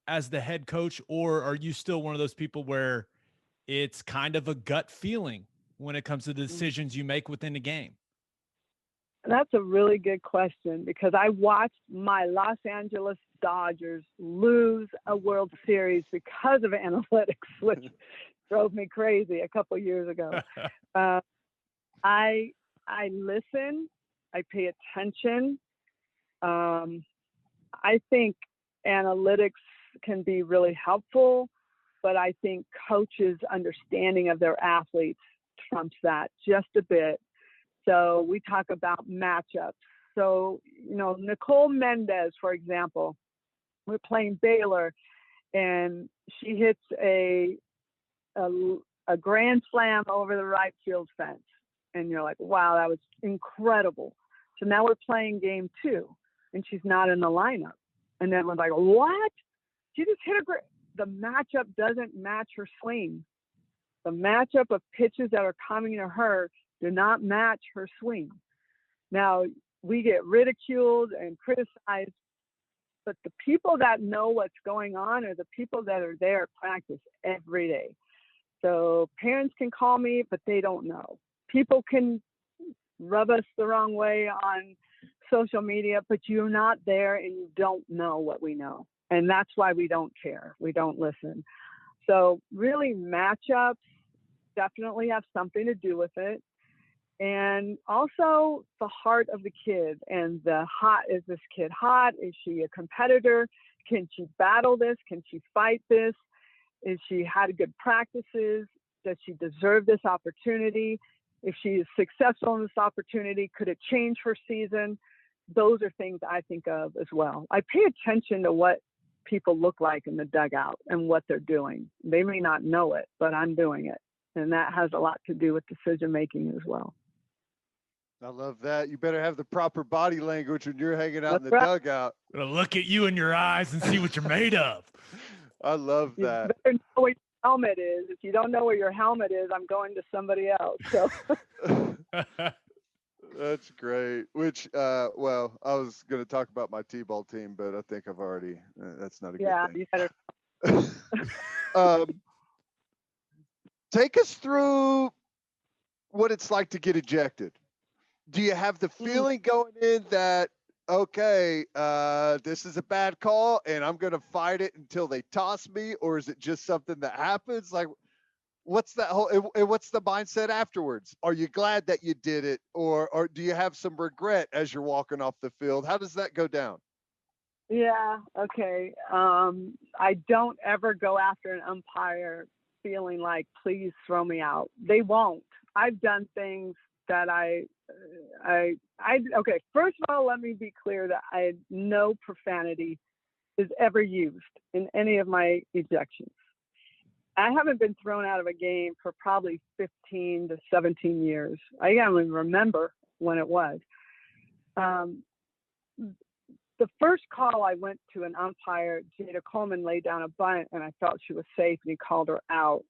Speaker 1: as the head coach? Or are you still one of those people where it's kind of a gut feeling when it comes to the decisions you make within the game?
Speaker 3: That's a really good question, because I watched my Los Angeles Dodgers lose a World Series because of analytics, which drove me crazy a couple years ago. I listen, I pay attention. I think analytics can be really helpful, but I think coaches' understanding of their athletes trumps that just a bit. So we talk about matchups. So, Nicole Mendez, for example, we're playing Baylor, and she hits a grand slam over the right field fence. And you're like, wow, that was incredible. So now we're playing game 2, and she's not in the lineup. And then we're like, what? She just hit the matchup doesn't match her swing. The matchup of pitches that are coming to her do not match her swing. Now, we get ridiculed and criticized, but the people that know what's going on are the people that are there at practice every day. So parents can call me, but they don't know. People can rub us the wrong way on social media, but you're not there and you don't know what we know. And that's why we don't care. We don't listen. So really, matchups definitely have something to do with it. And also the heart of the kid, and is this kid hot? Is she a competitor? Can she battle this? Can she fight this? Is she had good practices? Does she deserve this opportunity? If she is successful in this opportunity, could it change her season? Those are things I think of as well. I pay attention to what people look like in the dugout and what they're doing. They may not know it, but I'm doing it. And that has a lot to do with decision making as well.
Speaker 2: I love that. You better have the proper body language when you're hanging out in the dugout.
Speaker 1: I'm gonna look at you in your eyes and see what you're made of.
Speaker 2: I love that.
Speaker 3: You better know where your helmet is. If you don't know where your helmet is, I'm going to somebody else. So
Speaker 2: that's great. Which, well, I was going to talk about my T-ball team, but I think I've already. That's not a good thing.
Speaker 3: You better.
Speaker 2: Take us through what it's like to get ejected. Do you have the feeling going in that okay, this is a bad call and I'm going to fight it until they toss me? Or is it just something that happens? Like, what's that whole, and what's the mindset afterwards? Are you glad that you did it? Or do you have some regret as you're walking off the field? How does that go down?
Speaker 3: Yeah. Okay. I don't ever go after an umpire feeling like, please throw me out. They won't. I've done things that okay. First of all, let me be clear that no profanity is ever used in any of my ejections. I haven't been thrown out of a game for probably 15 to 17 years. I can't even remember when it was. The first call I went to an umpire, Jada Coleman laid down a bunt and I felt she was safe and he called her out.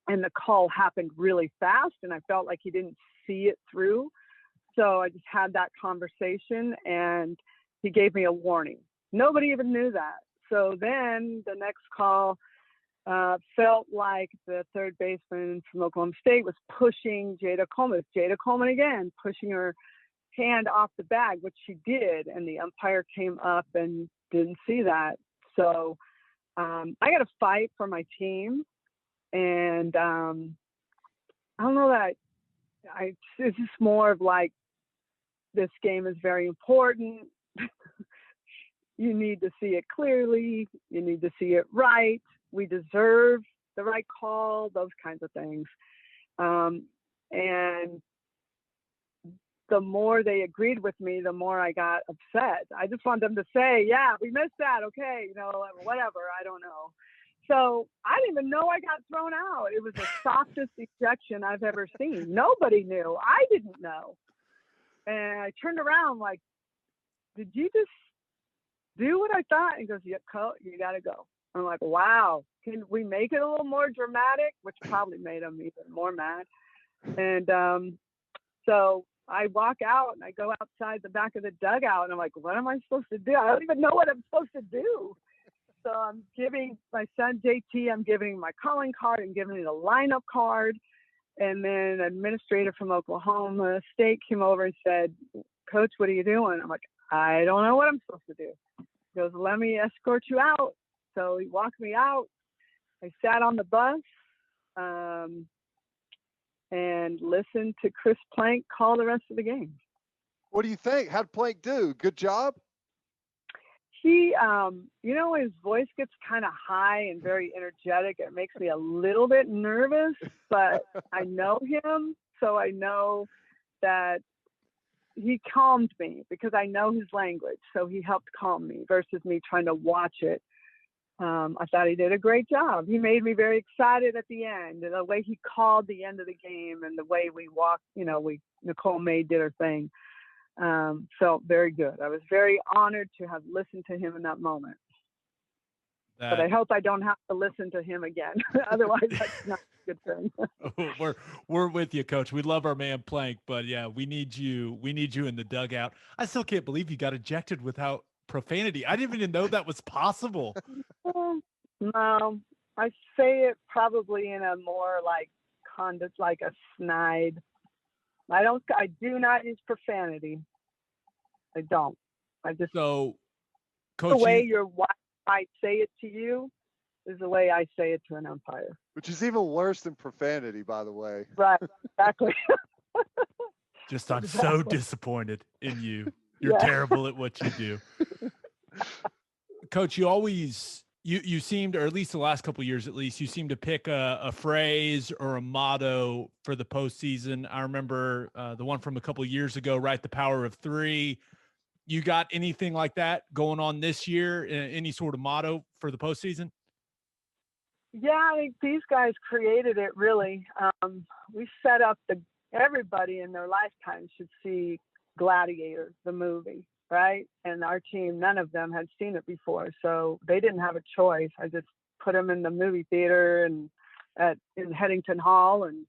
Speaker 3: And the call happened really fast and I felt like he didn't see it through. So I just had that conversation and he gave me a warning. Nobody even knew that. So then the next call felt like the third baseman from Oklahoma State was pushing Jada Coleman. Jada Coleman again, pushing her hand off the bag, which she did, and the umpire came up and didn't see that. So I got to fight for my team, and I don't know that it's just more of like, this game is very important. You need to see it clearly. You need to see it right. We deserve the right call, those kinds of things. And the more they agreed with me, the more I got upset. I just want them to say, yeah, we missed that. Okay. Whatever. I don't know. So I didn't even know I got thrown out. It was the softest ejection I've ever seen. Nobody knew. I didn't know. And I turned around like, did you just do what I thought? And he goes, yeah, you got to go. I'm like, wow, can we make it a little more dramatic? Which probably made him even more mad. And so I walk out and I go outside the back of the dugout and I'm like, what am I supposed to do? I don't even know what I'm supposed to do. So I'm giving my son JT, I'm giving him my calling card and giving him the lineup card. And then an administrator from Oklahoma State came over and said, Coach, what are you doing? I'm like, I don't know what I'm supposed to do. He goes, let me escort you out. So he walked me out. I sat on the bus and listened to Chris Plank call the rest of the game.
Speaker 2: What do you think? How'd Plank do? Good job?
Speaker 3: He, his voice gets kind of high and very energetic. It makes me a little bit nervous, but I know him. So I know that he calmed me because I know his language. So he helped calm me versus me trying to watch it. I thought he did a great job. He made me very excited at the end. And the way he called the end of the game and the way we walked, Nicole May did her thing. Felt very good. I was very honored to have listened to him in that moment. But I hope I don't have to listen to him again. Otherwise, that's not a good thing.
Speaker 1: We're with you, Coach. We love our man Plank, but yeah, we need you in the dugout. I still can't believe you got ejected without profanity. I didn't even know that was possible.
Speaker 3: No, I say it probably in a more like like a snide. I do not use profanity. I don't.
Speaker 1: So, Coach,
Speaker 3: the way your wife might say it to you is the way I say it to an umpire.
Speaker 2: Which is even worse than profanity, by the way.
Speaker 3: Right, exactly.
Speaker 1: I'm so disappointed in you. You're terrible at what you do. Coach, you seemed, or at least the last couple of years, at least, you seem to pick a phrase or a motto for the postseason. I remember the one from a couple of years ago, right? The power of three. You got anything like that going on this year? Any sort of motto for the postseason?
Speaker 3: Yeah, I think these guys created it, really. We set up everybody in their lifetime should see Gladiator, the movie, right? And our team, none of them had seen it before, so they didn't have a choice. I just put them in the movie theater and in Headington Hall, and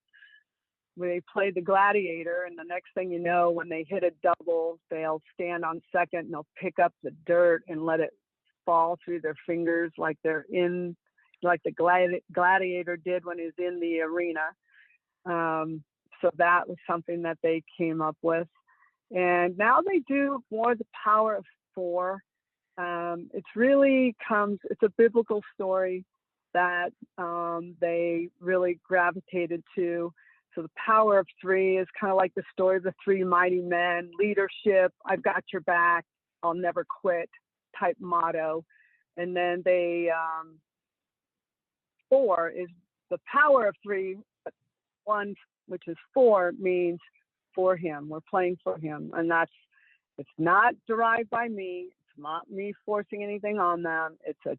Speaker 3: they played the Gladiator. And the next thing you know, when they hit a double, they'll stand on second and they'll pick up the dirt and let it fall through their fingers like they're in, like the Gladiator did when he was in the arena. So that was something that they came up with. And now they do more the power of four. It's a biblical story that they really gravitated to. So the power of three is kind of like the story of the three mighty men, leadership, I've got your back, I'll never quit type motto. And then four is the power of three. One, which is four, means for him. We're playing for him. And it's not derived by me. It's not me forcing anything on them. It's a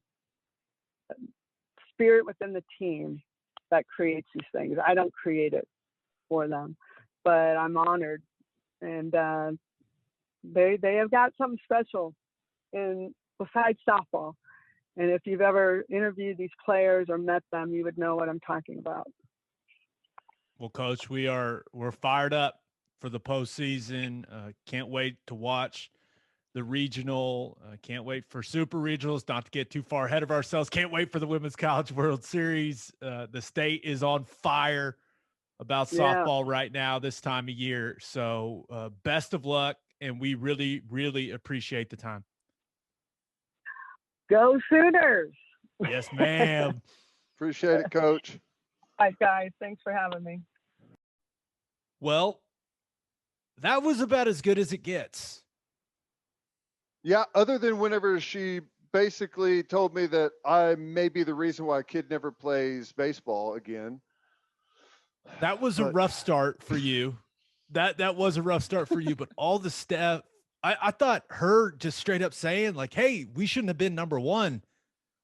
Speaker 3: spirit within the team that creates these things. I don't create it for them, but I'm honored. And they have got something special besides softball. And if you've ever interviewed these players or met them, you would know what I'm talking about.
Speaker 1: Well, Coach, we're fired up for the postseason. Can't wait to watch the regional. Can't wait for super regionals, not to get too far ahead of ourselves. Can't wait for the Women's College World Series. The state is on fire about softball right now this time of year. So best of luck, and we really, really appreciate the time.
Speaker 3: Go Sooners.
Speaker 1: Yes, ma'am.
Speaker 2: Appreciate it, Coach.
Speaker 3: Hi, guys. Thanks for having me.
Speaker 1: Well, that was about as good as it gets.
Speaker 2: Yeah, other than whenever she basically told me that I may be the reason why a kid never plays baseball again.
Speaker 1: That was a rough start for you. That was a rough start for you, but all the stuff, I thought her just straight up saying like, hey, we shouldn't have been number one.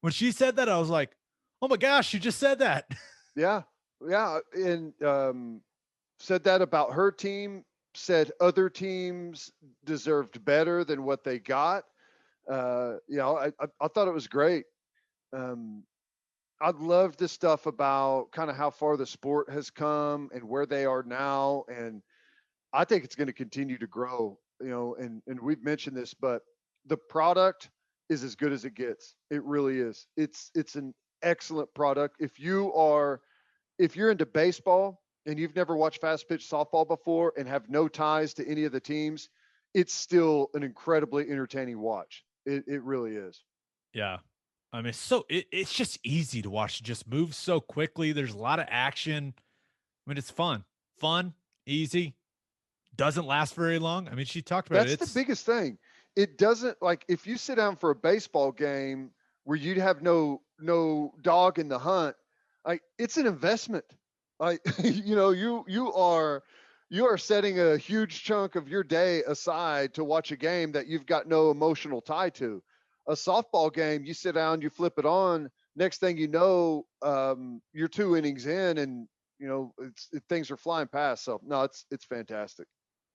Speaker 1: When she said that, I was like, oh my gosh, you just said that.
Speaker 2: Yeah. And said that about her team, said other teams deserved better than what they got. I thought it was great. I love this stuff about kind of how far the sport has come and where they are now. And I think it's going to continue to grow, and we've mentioned this, but the product is as good as it gets. It really is. It's an excellent product. If you're into baseball and you've never watched fast pitch softball before and have no ties to any of the teams, it's still an incredibly entertaining watch. It really is.
Speaker 1: Yeah. I mean, it's just easy to watch. It just moves so quickly. There's a lot of action. I mean, it's fun, easy, doesn't last very long. I mean, she talked about
Speaker 2: That's the biggest thing. It doesn't, like, if you sit down for a baseball game where you'd have no dog in the hunt, like, it's an investment. Like, you are setting a huge chunk of your day aside to watch a game that you've got no emotional tie to. A softball game, you sit down, you flip it on, next thing you know, you're 2 innings in, and things are flying past. So no, it's fantastic.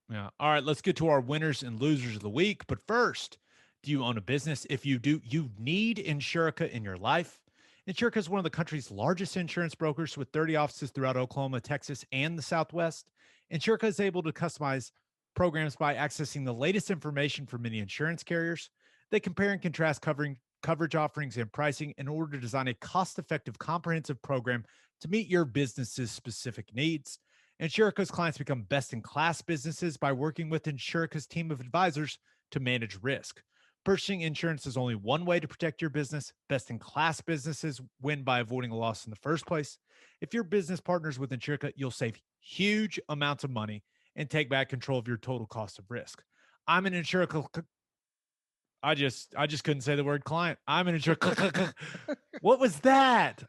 Speaker 1: Yeah. All right, let's get to our winners and losers of the week. But first, do you own a business? If you do, you need Insurica in your life. Insurica is one of the country's largest insurance brokers with 30 offices throughout Oklahoma, Texas, and the Southwest. Insurica is able to customize programs by accessing the latest information from many insurance carriers. They compare and contrast coverage offerings and pricing in order to design a cost-effective, comprehensive program to meet your business's specific needs. Insurica's clients become best-in-class businesses by working with Insurica's team of advisors to manage risk. Purchasing insurance is only one way to protect your business. Best-in-class businesses win by avoiding a loss in the first place. If your business partners with Insurica, you'll save huge amounts of money and take back control of your total cost of risk. I'm an Insurica. I just couldn't say the word client. I'm an Insurica. What was that?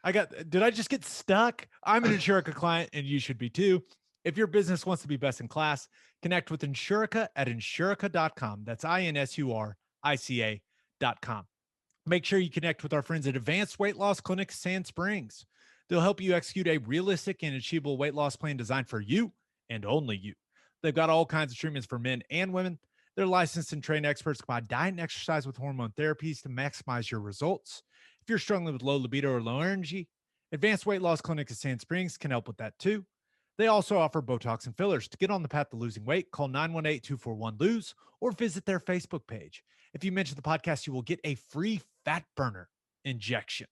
Speaker 1: Did I just get stuck? I'm an Insurica client, and you should be too. If your business wants to be best in class, connect with Insurica at insurica.com. That's INSURICA.com. Make sure you connect with our friends at Advanced Weight Loss Clinic Sand Springs. They'll help you execute a realistic and achievable weight loss plan designed for you and only you. They've got all kinds of treatments for men and women. They're licensed and trained experts combine diet and exercise with hormone therapies to maximize your results. If you're struggling with low libido or low energy, Advanced Weight Loss Clinic at Sand Springs can help with that too. They also offer Botox and fillers. To get on the path to losing weight, call 918-241-LOSE or visit their Facebook page. If you mention the podcast, you will get a free fat burner injection.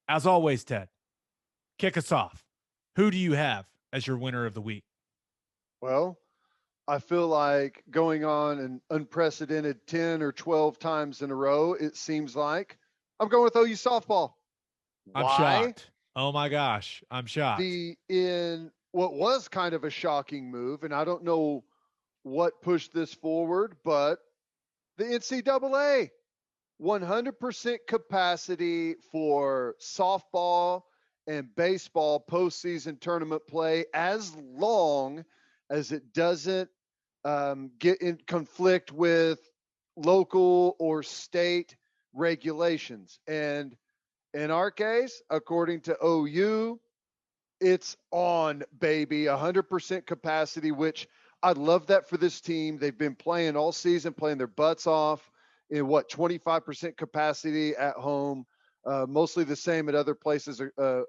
Speaker 1: As always, Ted, kick us off. Who do you have as your winner of the week?
Speaker 2: Well, I feel like going on an unprecedented 10 or 12 times in a row, it seems like. I'm going with OU softball.
Speaker 1: I'm
Speaker 2: Why?
Speaker 1: shocked. Oh my gosh, I'm shocked.
Speaker 2: In what was kind of a shocking move, and I don't know what pushed this forward, but the NCAA 100% capacity for softball and baseball postseason tournament play, as long as it doesn't get in conflict with local or state regulations. And in our case, according to OU, it's on, baby. 100% capacity, which I love that for this team. They've been playing all season, playing their butts off in 25% capacity at home. Mostly the same at other places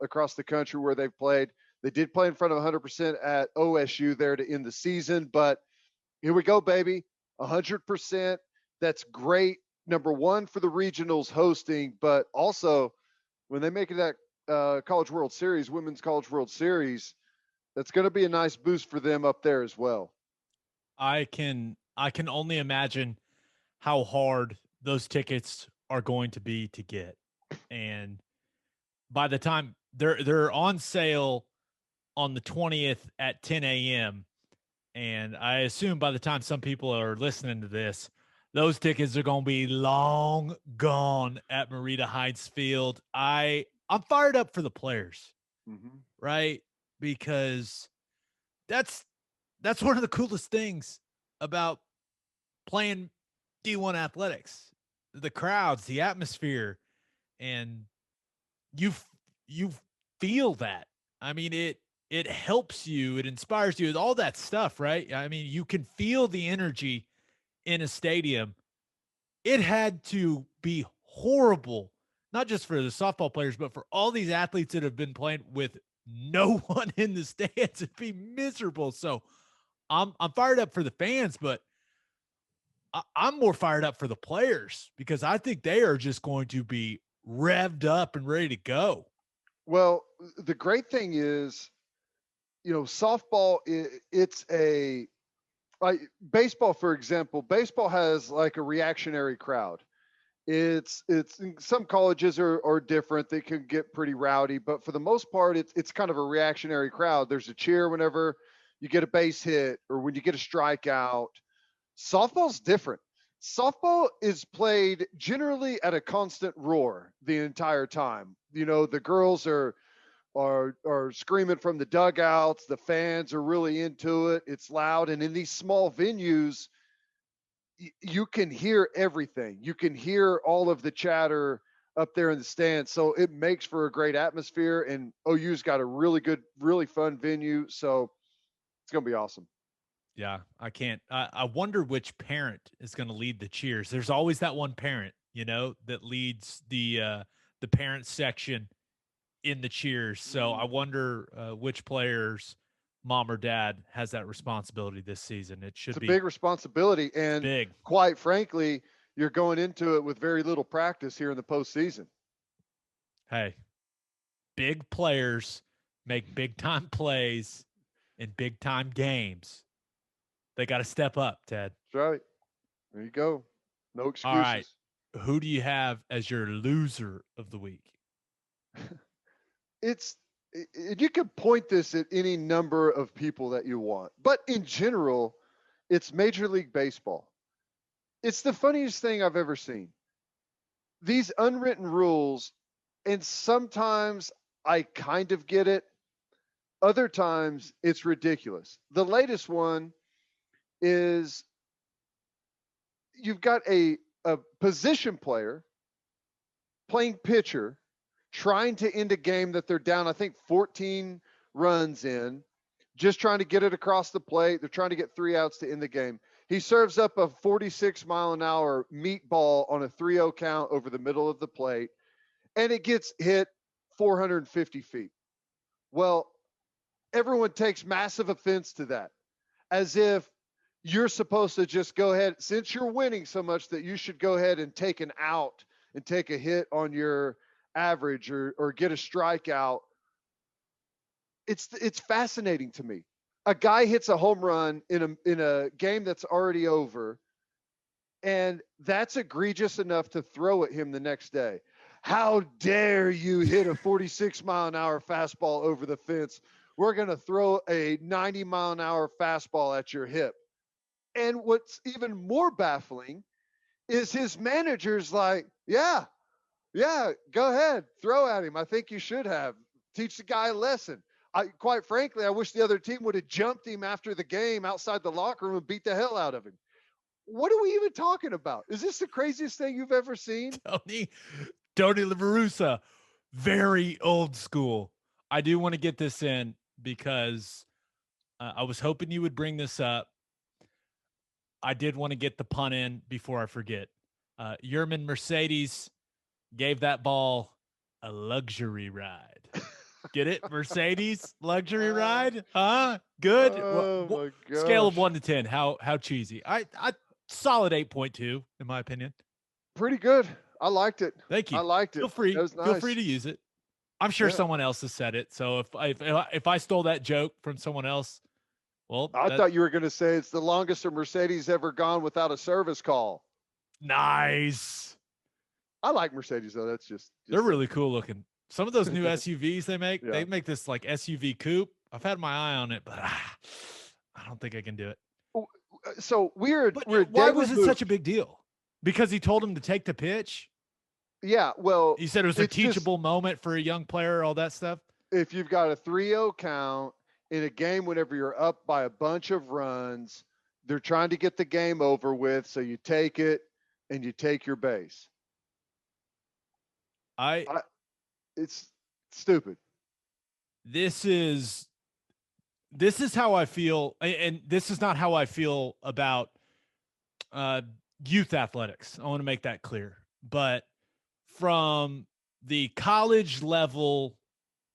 Speaker 2: across the country where they've played. They did play in front of 100% at OSU there to end the season, but here we go, baby. 100%. That's great. Number one for the regionals hosting, but also when they make it that College World Series, Women's College World Series, that's going to be a nice boost for them up there as well.
Speaker 1: I can only imagine how hard those tickets are going to be to get. And by the time they're on sale on the 20th at 10 a.m. And I assume by the time some people are listening to this, those tickets are going to be long gone at Marita Heights Field. I'm fired up for the players, right? Because that's one of the coolest things about playing D1 athletics, the crowds, the atmosphere, and you feel that. I mean, it helps you, it inspires you, all that stuff, right? I mean, you can feel the energy in a stadium. It had to be horrible, not just for the softball players, but for all these athletes that have been playing with no one in the stands. It'd be miserable. So I'm fired up for the fans, but I'm more fired up for the players because I think they are just going to be revved up and ready to go.
Speaker 2: Well, the great thing is, softball, it's like baseball, for example. Baseball has like a reactionary crowd. It's some colleges are different. They can get pretty rowdy, but for the most part, it's kind of a reactionary crowd. There's a cheer whenever you get a base hit or when you get a strikeout. Softball's different. Softball is played generally at a constant roar the entire time. The girls are screaming from the dugouts. The fans are really into it. It's loud, and in these small venues, you can hear everything. You can hear all of the chatter up there in the stands. So it makes for a great atmosphere. And OU's got a really good, really fun venue. So it's going to be awesome.
Speaker 1: Yeah, I can't. I wonder which parent is going to lead the cheers. There's always that one parent, that leads the parent section in the cheers. So I wonder which players, mom or dad, has that responsibility this season. It should be
Speaker 2: a big responsibility, and
Speaker 1: big.
Speaker 2: Quite frankly, you're going into it with very little practice here in the postseason.
Speaker 1: Hey, big players make big time plays in big time games. They got to step up, Ted.
Speaker 2: That's right. There you go. No excuses.
Speaker 1: All right. Who do you have as your loser of the week?
Speaker 2: You can point this at any number of people that you want, but in general, it's Major League Baseball. It's the funniest thing I've ever seen. These unwritten rules, and sometimes I kind of get it. Other times it's ridiculous. The latest one is you've got a position player playing pitcher trying to end a game that they're down, I think 14 runs in, just trying to get it across the plate. They're trying to get 3 outs to end the game. He serves up a 46-mile-an-hour meatball on a 3-0 count over the middle of the plate, and it gets hit 450 feet. Well, everyone takes massive offense to that, as if you're supposed to just go ahead, since you're winning so much, that you should go ahead and take an out and take a hit on your average or get a strikeout. It's fascinating to me. a guy hits a home run in a game that's already over, and that's egregious enough to throw at him the next day. How dare you hit a 46-mile-an-hour fastball over the fence? We're going to throw a 90-mile-an-hour fastball at your hip. And what's even more baffling is his manager's like, yeah, go ahead, throw at him. I think you should have. Teach the guy a lesson. Quite frankly, I wish the other team would have jumped him after the game outside the locker room and beat the hell out of him. What are we even talking about? Is this the craziest thing you've ever seen?
Speaker 1: Tony La Russa, very old school. I do want to get this in because I was hoping you would bring this up. I did want to get the pun in before I forget. Yerman Mercedes gave that ball a luxury ride. Get it? Mercedes luxury ride? Good.
Speaker 2: Oh my gosh.
Speaker 1: Scale of 1 to 10. How cheesy? I solid 8.2 in my opinion.
Speaker 2: Pretty good. I liked it.
Speaker 1: Thank you.
Speaker 2: I liked it.
Speaker 1: Feel free.
Speaker 2: That was nice.
Speaker 1: Feel free to use it. I'm sure someone else has said it. So if I stole that joke from someone else, well,
Speaker 2: I thought you were going to say it's the longest a Mercedes ever gone without a service call.
Speaker 1: Nice.
Speaker 2: I like Mercedes though. That's just
Speaker 1: they're really cool looking. Some of those new SUVs they make this like SUV coupe. I've had my eye on it, but I don't think I can do it.
Speaker 2: So we're
Speaker 1: why was it such a big deal? Because he told him to take the pitch?
Speaker 2: Yeah, well,
Speaker 1: he said it was a teachable moment for a young player, all that stuff.
Speaker 2: If you've got a 3-0 count in a game, whenever you're up by a bunch of runs, they're trying to get the game over with. So you take it and you take your base. It's stupid.
Speaker 1: This is how I feel. And this is not how I feel about youth athletics. I want to make that clear, but from the college level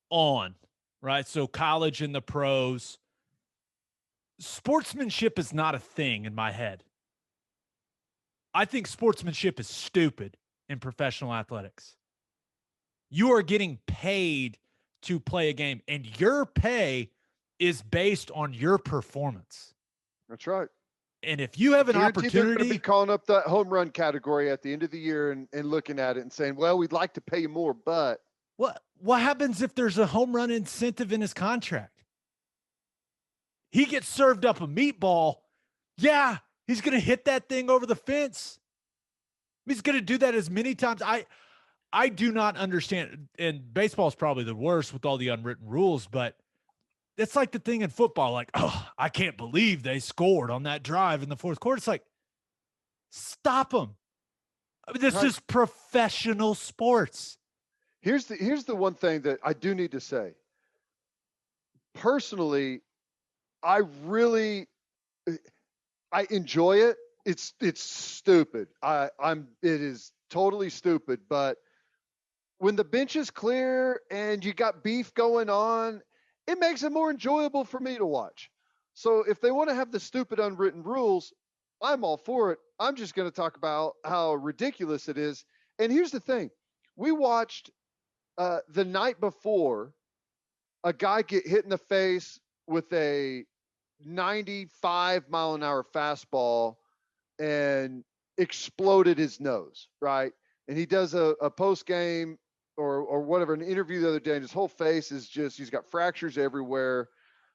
Speaker 1: on, right? So college and the pros, sportsmanship is not a thing in my head. I think sportsmanship is stupid in professional athletics. You are getting paid to play a game, and your pay is based on your performance.
Speaker 2: That's right.
Speaker 1: And if you have an opportunity,
Speaker 2: they're going to be calling up that home run category at the end of the year and looking at it and saying, well, we'd like to pay you more, but
Speaker 1: what happens if there's a home run incentive in his contract? He gets served up a meatball. Yeah, he's going to hit that thing over the fence. He's going to do that as many times. I do not understand. And baseball is probably the worst with all the unwritten rules, but it's like the thing in football, like, oh, I can't believe they scored on that drive in the fourth quarter. It's like, stop them. I mean, this is professional sports.
Speaker 2: Here's the one thing that I do need to say. Personally, I enjoy it. It's stupid. It is totally stupid. But when the bench is clear and you got beef going on, it makes it more enjoyable for me to watch. So if they want to have the stupid unwritten rules, I'm all for it. I'm just going to talk about how ridiculous it is. And here's the thing. We watched the night before a guy get hit in the face with a 95-mile-an-hour fastball and exploded his nose, right? And he does a post-game or whatever, an interview the other day, and his whole face is just, he's got fractures everywhere.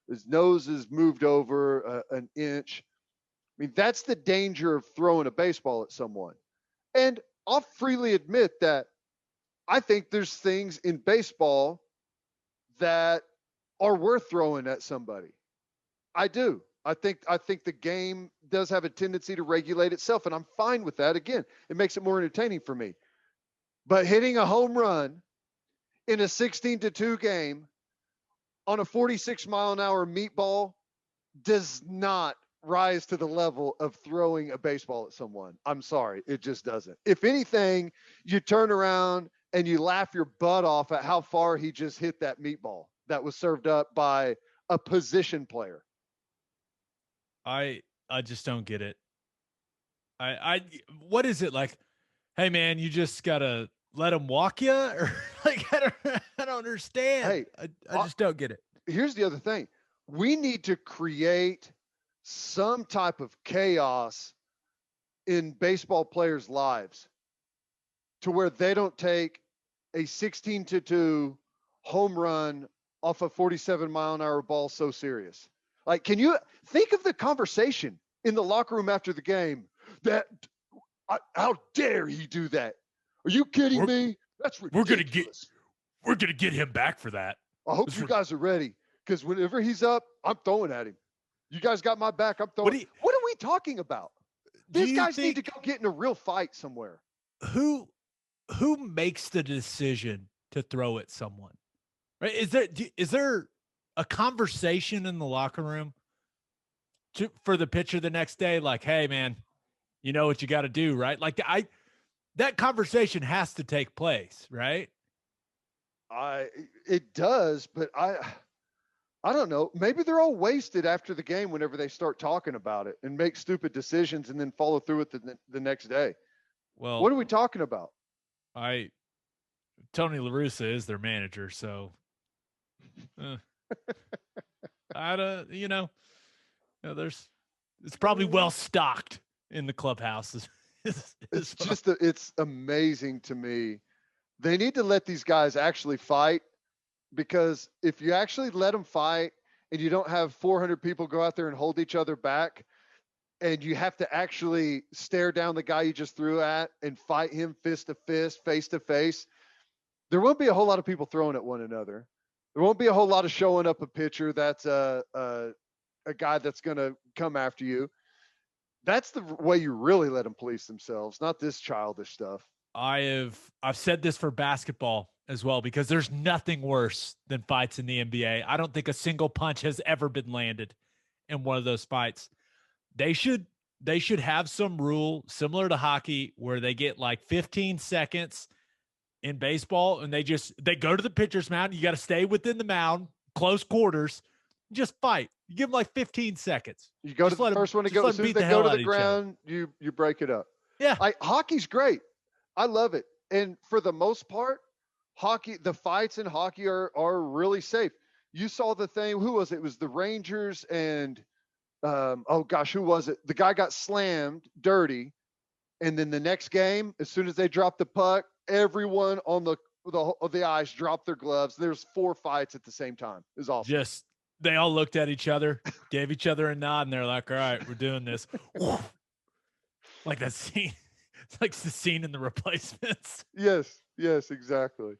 Speaker 2: His nose is moved over an inch. I mean, that's the danger of throwing a baseball at someone. And I'll freely admit that I think there's things in baseball that are worth throwing at somebody. I do. I think the game does have a tendency to regulate itself, and I'm fine with that. Again, it makes it more entertaining for me. But hitting a home run in a 16-2 game on a 46-mile-an-hour meatball does not rise to the level of throwing a baseball at someone. I'm sorry. It just doesn't. If anything, you turn around and you laugh your butt off at how far he just hit that meatball that was served up by a position player.
Speaker 1: I just don't get it. What is it like? Hey man, you just gotta let him walk you, or like I don't understand.
Speaker 2: Hey,
Speaker 1: I just don't get it.
Speaker 2: Here's the other thing: we need to create some type of chaos in baseball players' lives to where they don't take a 16-2 home run off a 47-mile-an-hour ball so serious. Like, can you think of the conversation in the locker room after the game that how dare he do that? Are you kidding me? That's ridiculous.
Speaker 1: We're gonna get him back for that.
Speaker 2: I hope you guys are ready, because whenever he's up, I'm throwing at him. You guys got my back. I'm throwing. What are we talking about? These guys need to go get in a real fight somewhere.
Speaker 1: Who makes the decision to throw at someone? Right? Is there a conversation in the locker room for the pitcher the next day? Like, hey man, you know what you got to do, right? Like that conversation has to take place, right?
Speaker 2: It does, but I don't know. Maybe they're all wasted after the game whenever they start talking about it and make stupid decisions and then follow through with the next day.
Speaker 1: Well,
Speaker 2: what are we talking about?
Speaker 1: Tony La Russa is their manager, so I don't, it's probably well stocked in the clubhouse.
Speaker 2: It's amazing to me. They need to let these guys actually fight, because if you actually let them fight and you don't have 400 people go out there and hold each other back, and you have to actually stare down the guy you just threw at and fight him fist to fist, face to face, there won't be a whole lot of people throwing at one another. There won't be a whole lot of showing up a pitcher that's a guy that's going to come after you. That's the way you really let them police themselves, not this childish stuff.
Speaker 1: I've said this for basketball as well, because there's nothing worse than fights in the NBA. I don't think a single punch has ever been landed in one of those fights. They should have some rule similar to hockey where they get like 15 seconds in baseball, and they go to the pitcher's mound. You got to stay within the mound, close quarters, just fight. You give them like 15 seconds.
Speaker 2: You go to the first one to go. As soon as they go to the ground, you break it up.
Speaker 1: Yeah.
Speaker 2: Hockey's great. I love it. And for the most part, the fights in hockey are really safe. You saw the thing. Who was it? It was the Rangers and who was it? The guy got slammed dirty. And then the next game, as soon as they dropped the puck, everyone on the ice dropped their gloves. There's 4 fights at the same time. It was awesome.
Speaker 1: They all looked at each other, gave each other a nod, and they're like, all right, we're doing this. Like that scene. It's like the scene in The Replacements.
Speaker 2: Yes, exactly.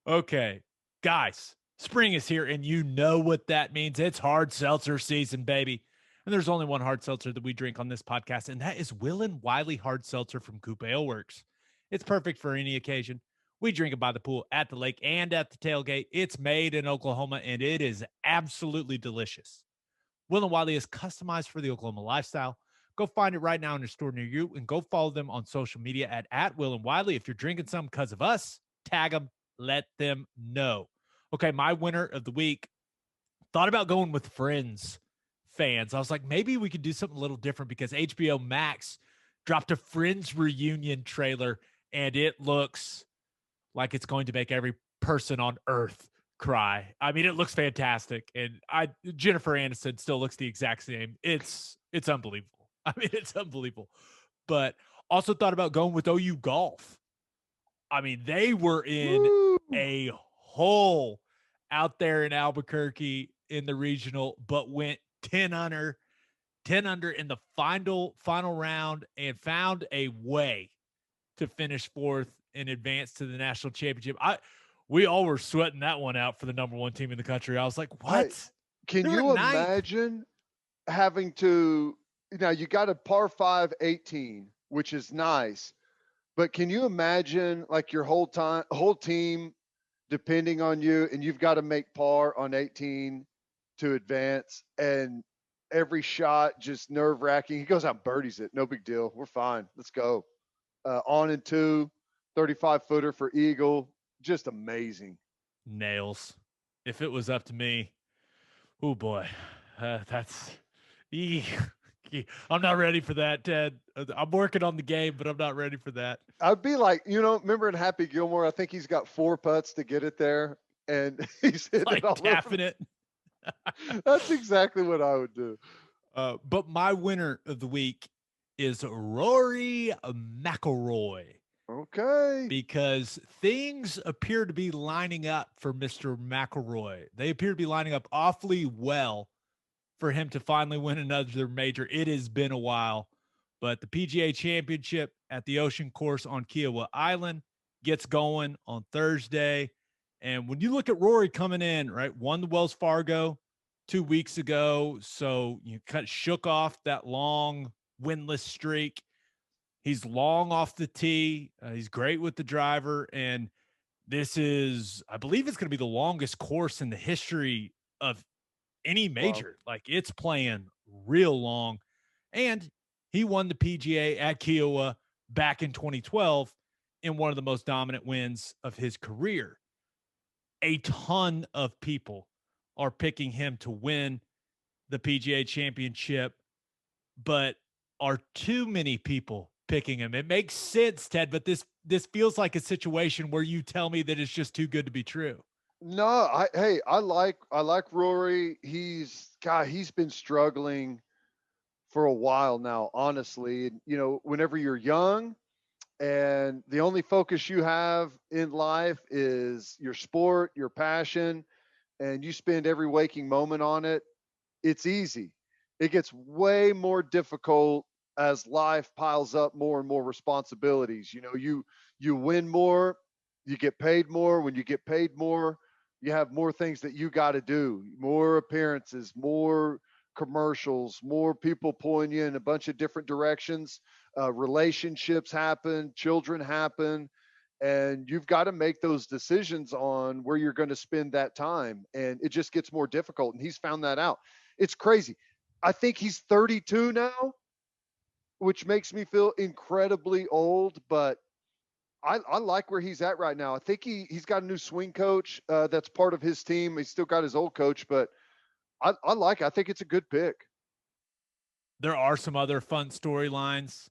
Speaker 1: Okay, guys, spring is here, and you know what that means. It's hard seltzer season, baby. And there's only one hard seltzer that we drink on this podcast, and that is Will and Wiley Hard Seltzer from Coupe Ale Works. It's perfect for any occasion. We drink it by the pool, at the lake, and at the tailgate. It's made in Oklahoma, and it is absolutely delicious. Will and Wiley is customized for the Oklahoma lifestyle. Go find it right now in your store near you, and go follow them on social media at Will and Wiley. If you're drinking some because of us, tag them, let them know. Okay, my winner of the week, thought about going with Friends fans. I was like, maybe we could do something a little different, because HBO Max dropped a Friends reunion trailer, and it looks like it's going to make every person on earth cry. I mean, it looks fantastic. And Jennifer Aniston still looks the exact same. It's unbelievable. I mean, it's unbelievable. But also thought about going with OU Golf. I mean, they were in a hole out there in Albuquerque in the regional, but went 10 under in the final round and found a way to finish fourth and advance to the national championship. We all were sweating that one out for the number 1 team in the country. I was like, what?
Speaker 2: Can you imagine having to, you got a par 5 18, which is nice, but can you imagine like your whole team depending on you, and you've got to make par on 18 to advance, and every shot just nerve-wracking. He goes out and birdies it. No big deal. We're fine. Let's go. On and 2, 35-footer for eagle. Just amazing.
Speaker 1: Nails. If it was up to me, oh boy, that's. I'm not ready for that, Ted. I'm working on the game, but I'm not ready for that.
Speaker 2: I'd be like, remember in Happy Gilmore, I think he's got 4 putts to get it there, and he's hitting
Speaker 1: like
Speaker 2: it all
Speaker 1: tapping it.
Speaker 2: That's exactly what I would do.
Speaker 1: But my winner of the week is Rory McIlroy.
Speaker 2: Okay.
Speaker 1: Because things appear to be lining up for Mr. McIlroy. They appear to be lining up awfully well for him to finally win another major. It has been a while, but the PGA Championship at the Ocean Course on Kiowa Island gets going on Thursday. And when you look at Rory coming in, right, won the Wells Fargo 2 weeks ago, so you kind of shook off that long winless streak. He's long off the tee. He's great with the driver. And this is, I believe it's going to be the longest course in the history of any major. Wow. Like, it's playing real long. And he won the PGA at Kiowa back in 2012 in one of the most dominant wins of his career. A ton of people are picking him to win the PGA Championship, but are too many people picking him? It makes sense, Ted, but this feels like a situation where you tell me that it's just too good to be true.
Speaker 2: No, I like Rory. He's been struggling for a while now, honestly. And, you know, whenever you're young and the only focus you have in life is your sport, your passion, and you spend every waking moment on it, it's easy. It gets way more difficult as life piles up more and more responsibilities. You know, you win more, you get paid more. When you get paid more, you have more things that you got to do, more appearances, more commercials, more people pulling you in a bunch of different directions. Relationships happen, children happen, and you've got to make those decisions on where you're going to spend that time. And it just gets more difficult. And he's found that out. It's crazy. I think he's 32 now, which makes me feel incredibly old, but I like where he's at right now. I think he's got a new swing coach that's part of his team. He's still got his old coach, but I like it. I think it's a good pick.
Speaker 1: There are some other fun storylines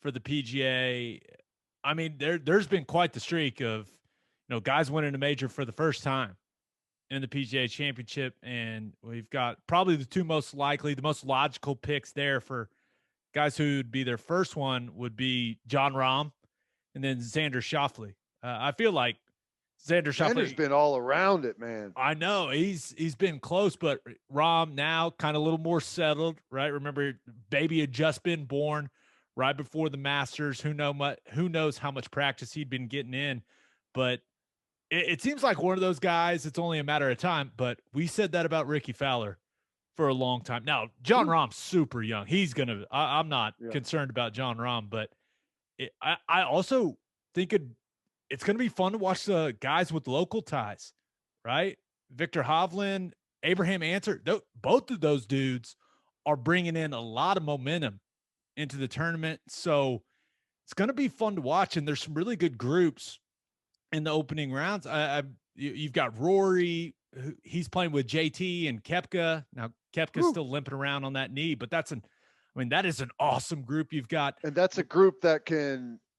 Speaker 1: for the PGA. I mean, there's been quite the streak of, you know, guys winning a major for the first time in the PGA Championship, and we've got probably the two most likely, the most logical picks there for guys who would be their first one would be Jon Rahm and then Xander Schauffele. I feel like
Speaker 2: Xander's been all around it, man.
Speaker 1: I know he's been close, but Rahm now kind of a little more settled, right? Remember, baby had just been born right before the Masters. Who knows how much practice he'd been getting in, but it seems like one of those guys. It's only a matter of time. But we said that about Ricky Fowler for a long time. Now, Jon Rahm's super young. He's gonna. I'm not concerned about Jon Rahm, but I also think it's going to be fun to watch the guys with local ties, right? Victor Hovland, Abraham Ancer, both of those dudes are bringing in a lot of momentum into the tournament. So it's going to be fun to watch. And there's some really good groups in the opening rounds. You've got Rory, he's playing with JT and Koepka. Now, Koepka's still limping around on that knee, but that is an awesome group you've got.
Speaker 2: And that's a group that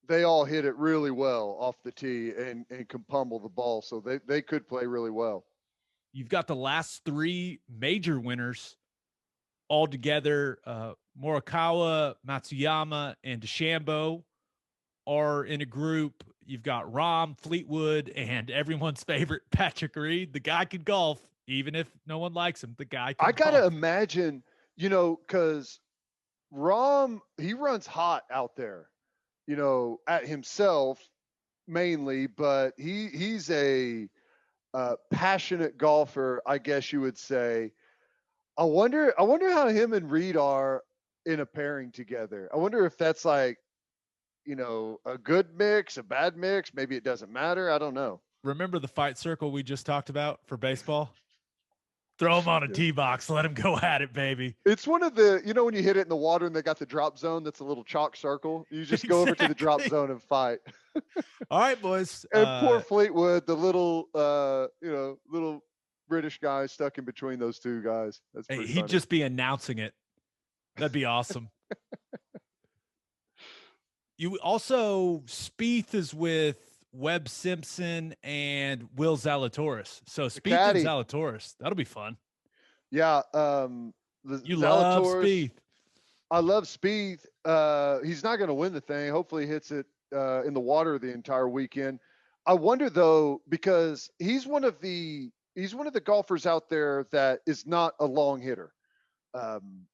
Speaker 2: they all hit it really well off the tee and can pummel the ball. So they could play really well.
Speaker 1: You've got the last three major winners all together. Morikawa, Matsuyama, and DeChambeau are in a group. You've got Rahm, Fleetwood, and everyone's favorite Patrick Reed. The guy can golf, even if no one likes him. The guy can golf.
Speaker 2: I got to imagine, you know, because Rahm, he runs hot out there, you know, at himself mainly, but he's a passionate golfer, I guess you would say. I wonder how him and Reed are in a pairing together. I wonder if that's like, you know, a good mix, a bad mix. Maybe it doesn't matter. I don't know.
Speaker 1: Remember the fight circle we just talked about for baseball? Throw him on a tee box. Let him go at it, baby.
Speaker 2: It's one of the, you know, when you hit it in the water and they got the drop zone, that's a little chalk circle. You just go over to the drop zone and fight.
Speaker 1: All right, boys.
Speaker 2: And poor Fleetwood, the little, little British guy stuck in between those two guys. That's pretty
Speaker 1: he'd
Speaker 2: funny.
Speaker 1: just be announcing it. That'd be awesome. You also, Spieth is with Webb Simpson and Will Zalatoris. So Spieth and Zalatoris, that'll be fun.
Speaker 2: Yeah. The
Speaker 1: You love
Speaker 2: Zalatoris,
Speaker 1: Spieth.
Speaker 2: I love Spieth. He's not going to win the thing. Hopefully he hits it in the water the entire weekend. I wonder though, because he's one of the golfers out there that is not a long hitter. Um,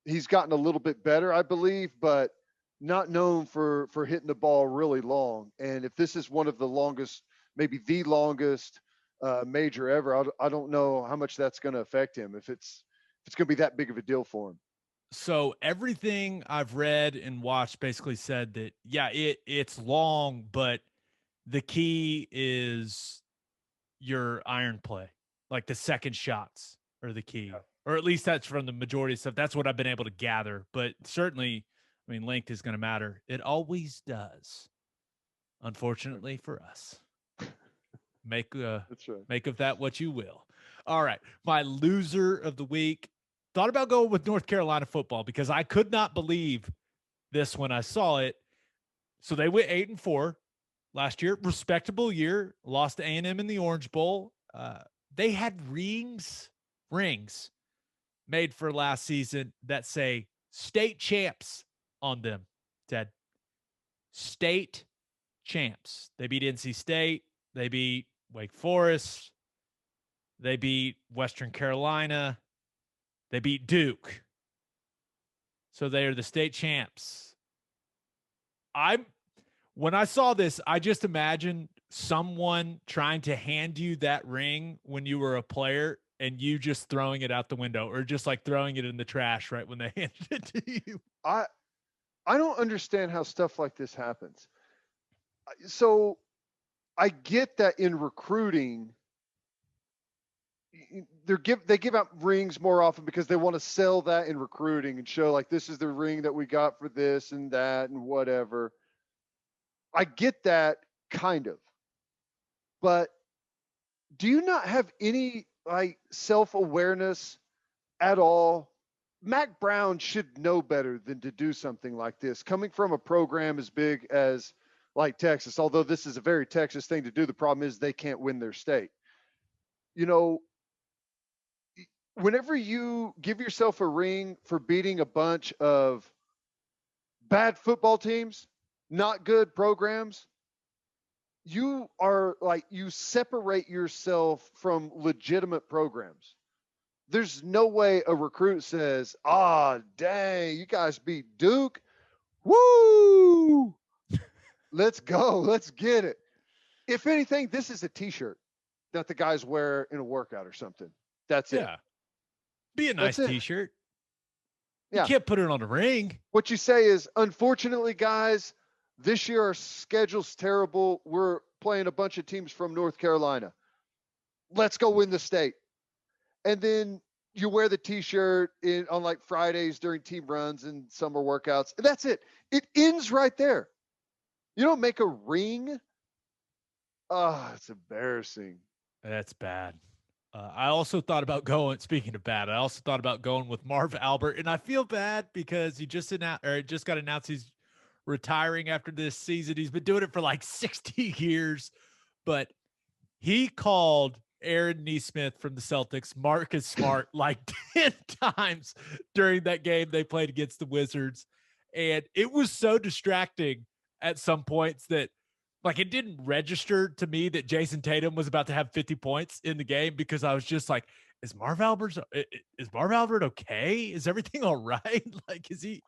Speaker 2: he's gotten a little bit better, I believe, but not known for hitting the ball really long. And if this is one of the longest, maybe the longest major ever, I don't know how much that's going to affect him. If it's going to be that big of a deal for him.
Speaker 1: So everything I've read and watched basically said that, yeah, it's long, but the key is your iron play, like the second shots are the key,
Speaker 2: Yeah.
Speaker 1: or at least that's from the majority of stuff. That's what I've been able to gather. But certainly, I mean, length is going to matter. It always does, unfortunately for us. Make
Speaker 2: That's right.
Speaker 1: make of that what you will. All right, my loser of the week. Thought about going with North Carolina football because I could not believe this when I saw it. So they went 8-4 last year, respectable year. Lost to A&M in the Orange Bowl. They had rings made for last season that say state champs on them. Ted, state champs. They beat NC State. They beat Wake Forest. They beat Western Carolina. They beat Duke. So they are the state champs. When I saw this, I just imagined someone trying to hand you that ring when you were a player and you just throwing it out the window or just like throwing it in the trash right when they handed it to you.
Speaker 2: I don't understand how stuff like this happens. So I get that in recruiting, they give out rings more often because they want to sell that in recruiting and show like this is the ring that we got for this and that and whatever. I get that kind of, but do you not have any like self-awareness at all? Mac Brown should know better than to do something like this. Coming from a program as big as like Texas, although this is a very Texas thing to do, the problem is they can't win their state. You know, whenever you give yourself a ring for beating a bunch of bad football teams, not good programs, you are like, you separate yourself from legitimate programs. There's no way a recruit says, dang, you guys beat Duke. Woo! Let's go. Let's get it. If anything, this is a t-shirt that the guys wear in a workout or something. That's it.
Speaker 1: Yeah. Be a nice t-shirt. You can't put it on a ring.
Speaker 2: What you say is, unfortunately, guys, this year our schedule's terrible. We're playing a bunch of teams from North Carolina. Let's go win the state. And then you wear the t-shirt on like Fridays during team runs and summer workouts. That's it. It ends right there. You don't make a ring. It's embarrassing.
Speaker 1: That's bad. I also thought about going, speaking of bad, I also thought about going with Marv Albert, and I feel bad because he just got announced he's retiring after this season. He's been doing it for like 60 years, but he called Aaron Nesmith from the Celtics Marcus Smart like 10 times during that game they played against the Wizards. And it was so distracting at some points that like it didn't register to me that Jason Tatum was about to have 50 points in the game because I was just like, is Marv Albert okay? Is everything all right? Like, is he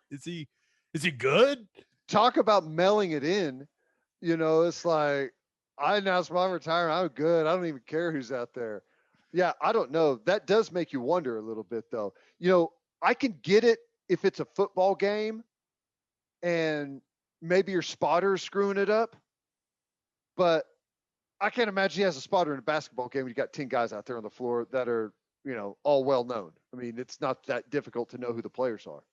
Speaker 1: good?
Speaker 2: Talk about mailing it in. You know, it's like, I announced my retirement. I'm good. I don't even care who's out there. Yeah, I don't know. That does make you wonder a little bit, though. You know, I can get it if it's a football game and maybe your spotter is screwing it up. But I can't imagine he has a spotter in a basketball game when you got 10 guys out there on the floor that are, you know, all well known. I mean, it's not that difficult to know who the players are.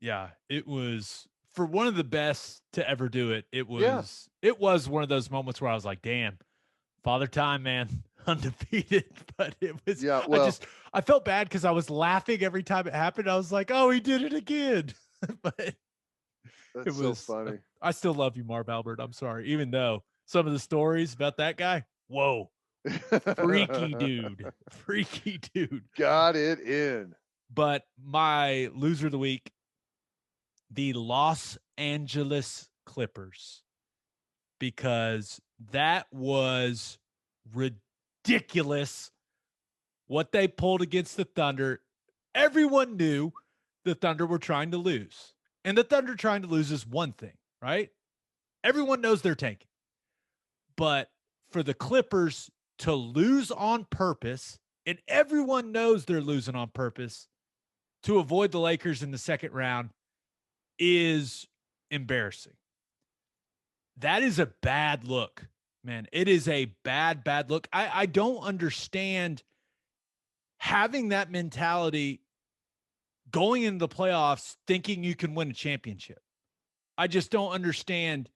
Speaker 1: Yeah, it was for one of the best to ever do it. It was one of those moments where I was like, damn, Father Time, man, undefeated. But it was, I felt bad because I was laughing every time it happened. I was like, oh, he did it again. But
Speaker 2: it was so funny.
Speaker 1: I still love you, Marv Albert. I'm sorry. Even though some of the stories about that guy, whoa, Freaky dude. Freaky dude.
Speaker 2: Got it in.
Speaker 1: But my loser of the week, the Los Angeles Clippers, because that was ridiculous what they pulled against the Thunder. Everyone knew the Thunder were trying to lose. And the Thunder trying to lose is one thing, right? Everyone knows they're tanking. But for the Clippers to lose on purpose, and everyone knows they're losing on purpose to avoid the Lakers in the second round, is embarrassing. That is a bad look, man. It is a bad look. I don't understand having that mentality going into the playoffs thinking you can win a championship. I just don't understand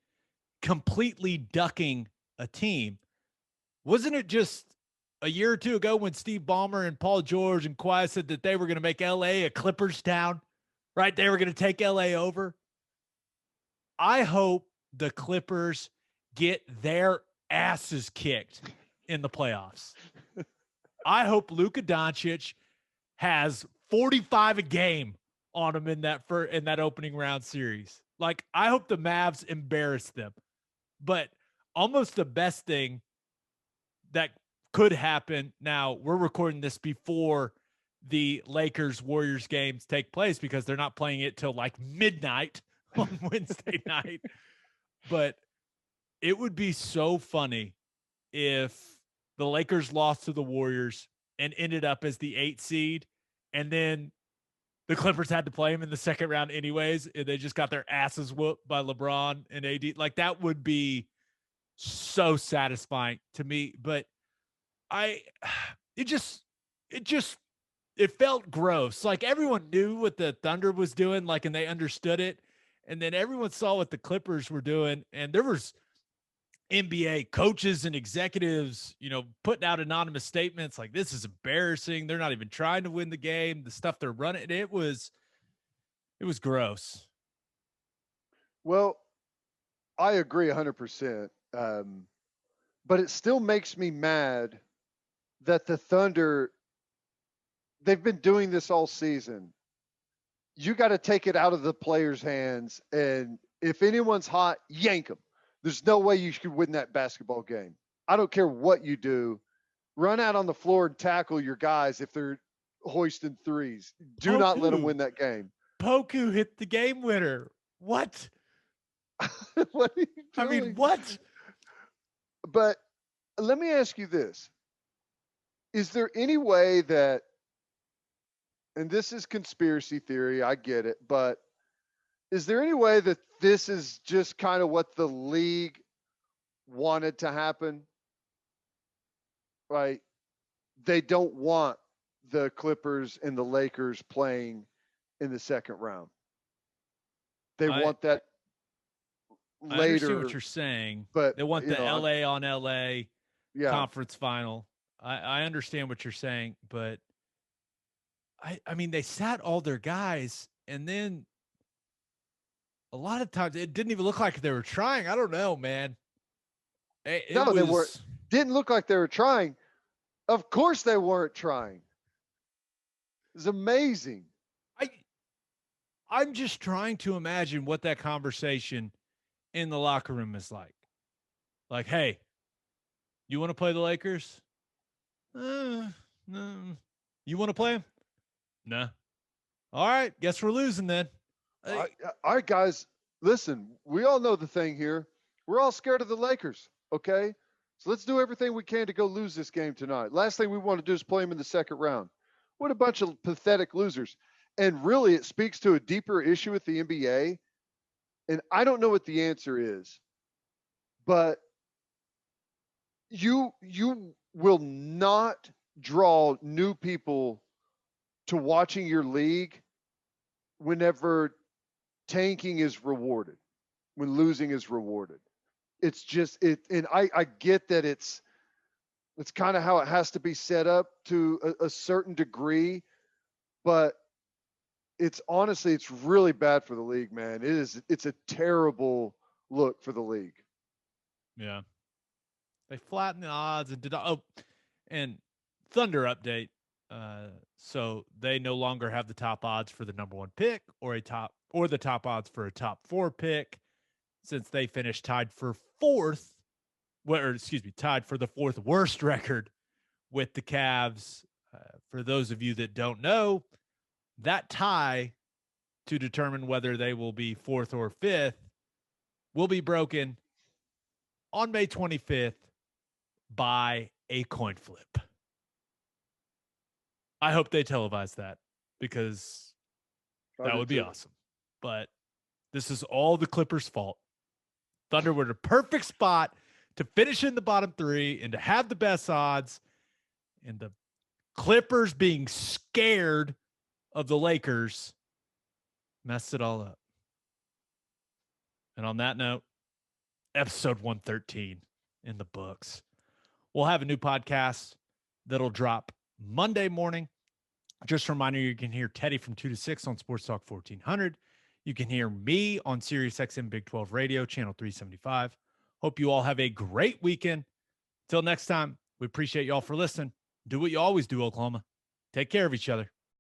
Speaker 1: completely ducking a team. Wasn't it just a year or two ago when Steve Ballmer and Paul George and Kawhi said that they were going to make LA a Clippers town, right? They were going to take LA over. I hope the Clippers get their asses kicked in the playoffs. I hope Luka Doncic has 45 a game on him in that opening round series. Like, I hope the Mavs embarrass them. But almost the best thing that could happen, now we're recording this before the Lakers-Warriors games take place because they're not playing it till like midnight on Wednesday night. But it would be so funny if the Lakers lost to the Warriors and ended up as the 8th seed, and then the Clippers had to play them in the second round anyways, and they just got their asses whooped by LeBron and AD. Like, that would be so satisfying to me. But it felt gross. Like, everyone knew what the Thunder was doing, like, and they understood it. And then everyone saw what the Clippers were doing, and there was NBA coaches and executives, putting out anonymous statements like, this is embarrassing. They're not even trying to win the game. The stuff they're running, it was gross.
Speaker 2: Well, I agree 100%. But it still makes me mad that the Thunder, they've been doing this all season. You got to take it out of the players' hands, and if anyone's hot, yank them. There's no way you should win that basketball game. I don't care what you do. Run out on the floor and tackle your guys if they're hoisting threes. Do not let them win that game.
Speaker 1: Poku hit the game winner. What?
Speaker 2: What are you doing?
Speaker 1: I mean, what?
Speaker 2: But let me ask you this. Is there any way that, and this is conspiracy theory, I get it, but is there any way that this is just kind of what the league wanted to happen? Right? They don't want the Clippers and the Lakers playing in the second round. They want that later.
Speaker 1: I understand what you're saying, but they want the LA on LA conference final. I understand what you're saying, but I mean, they sat all their guys, and then a lot of times it didn't even look like they were trying. I don't know, man. They weren't.
Speaker 2: Didn't look like they were trying. Of course they weren't trying. It's amazing.
Speaker 1: I'm just trying to imagine what that conversation in the locker room is like. Like, hey, you want to play the Lakers? No. You want to play them? No. All right, guess we're losing then.
Speaker 2: All right, guys, listen, we all know the thing here. We're all scared of the Lakers, okay? So let's do everything we can to go lose this game tonight. Last thing we want to do is play them in the second round. What a bunch of pathetic losers. And really, it speaks to a deeper issue with the NBA. And I don't know what the answer is, but you will not draw new people to watching your league whenever tanking is rewarded, when losing is rewarded. It's just it, and I get that it's kind of how it has to be set up to a certain degree, but it's honestly, it's really bad for the league, man. It's a terrible look for the league.
Speaker 1: Yeah. They flattened the odds and and Thunder update. So they no longer have the top odds for the number 1 pick or the top odds for a top 4 pick, since they finished tied for tied for the 4th worst record with the Cavs. For those of you that don't know, that tie to determine whether they will be 4th or 5th will be broken on May 25th by a coin flip. I hope they televise that, because that would be awesome. But this is all the Clippers' fault. Thunder were in a perfect spot to finish in the bottom 3 and to have the best odds, and the Clippers, being scared of the Lakers, messed it all up. And on that note, episode 113 in the books. We'll have a new podcast that'll drop Monday morning. Just a reminder, you can hear Teddy from 2 to 6 on Sports Talk 1400. You can hear me on Sirius XM Big 12 Radio, channel 375. Hope you all have a great weekend. Till next time, we appreciate y'all for listening. Do what you always do, Oklahoma. Take care of each other.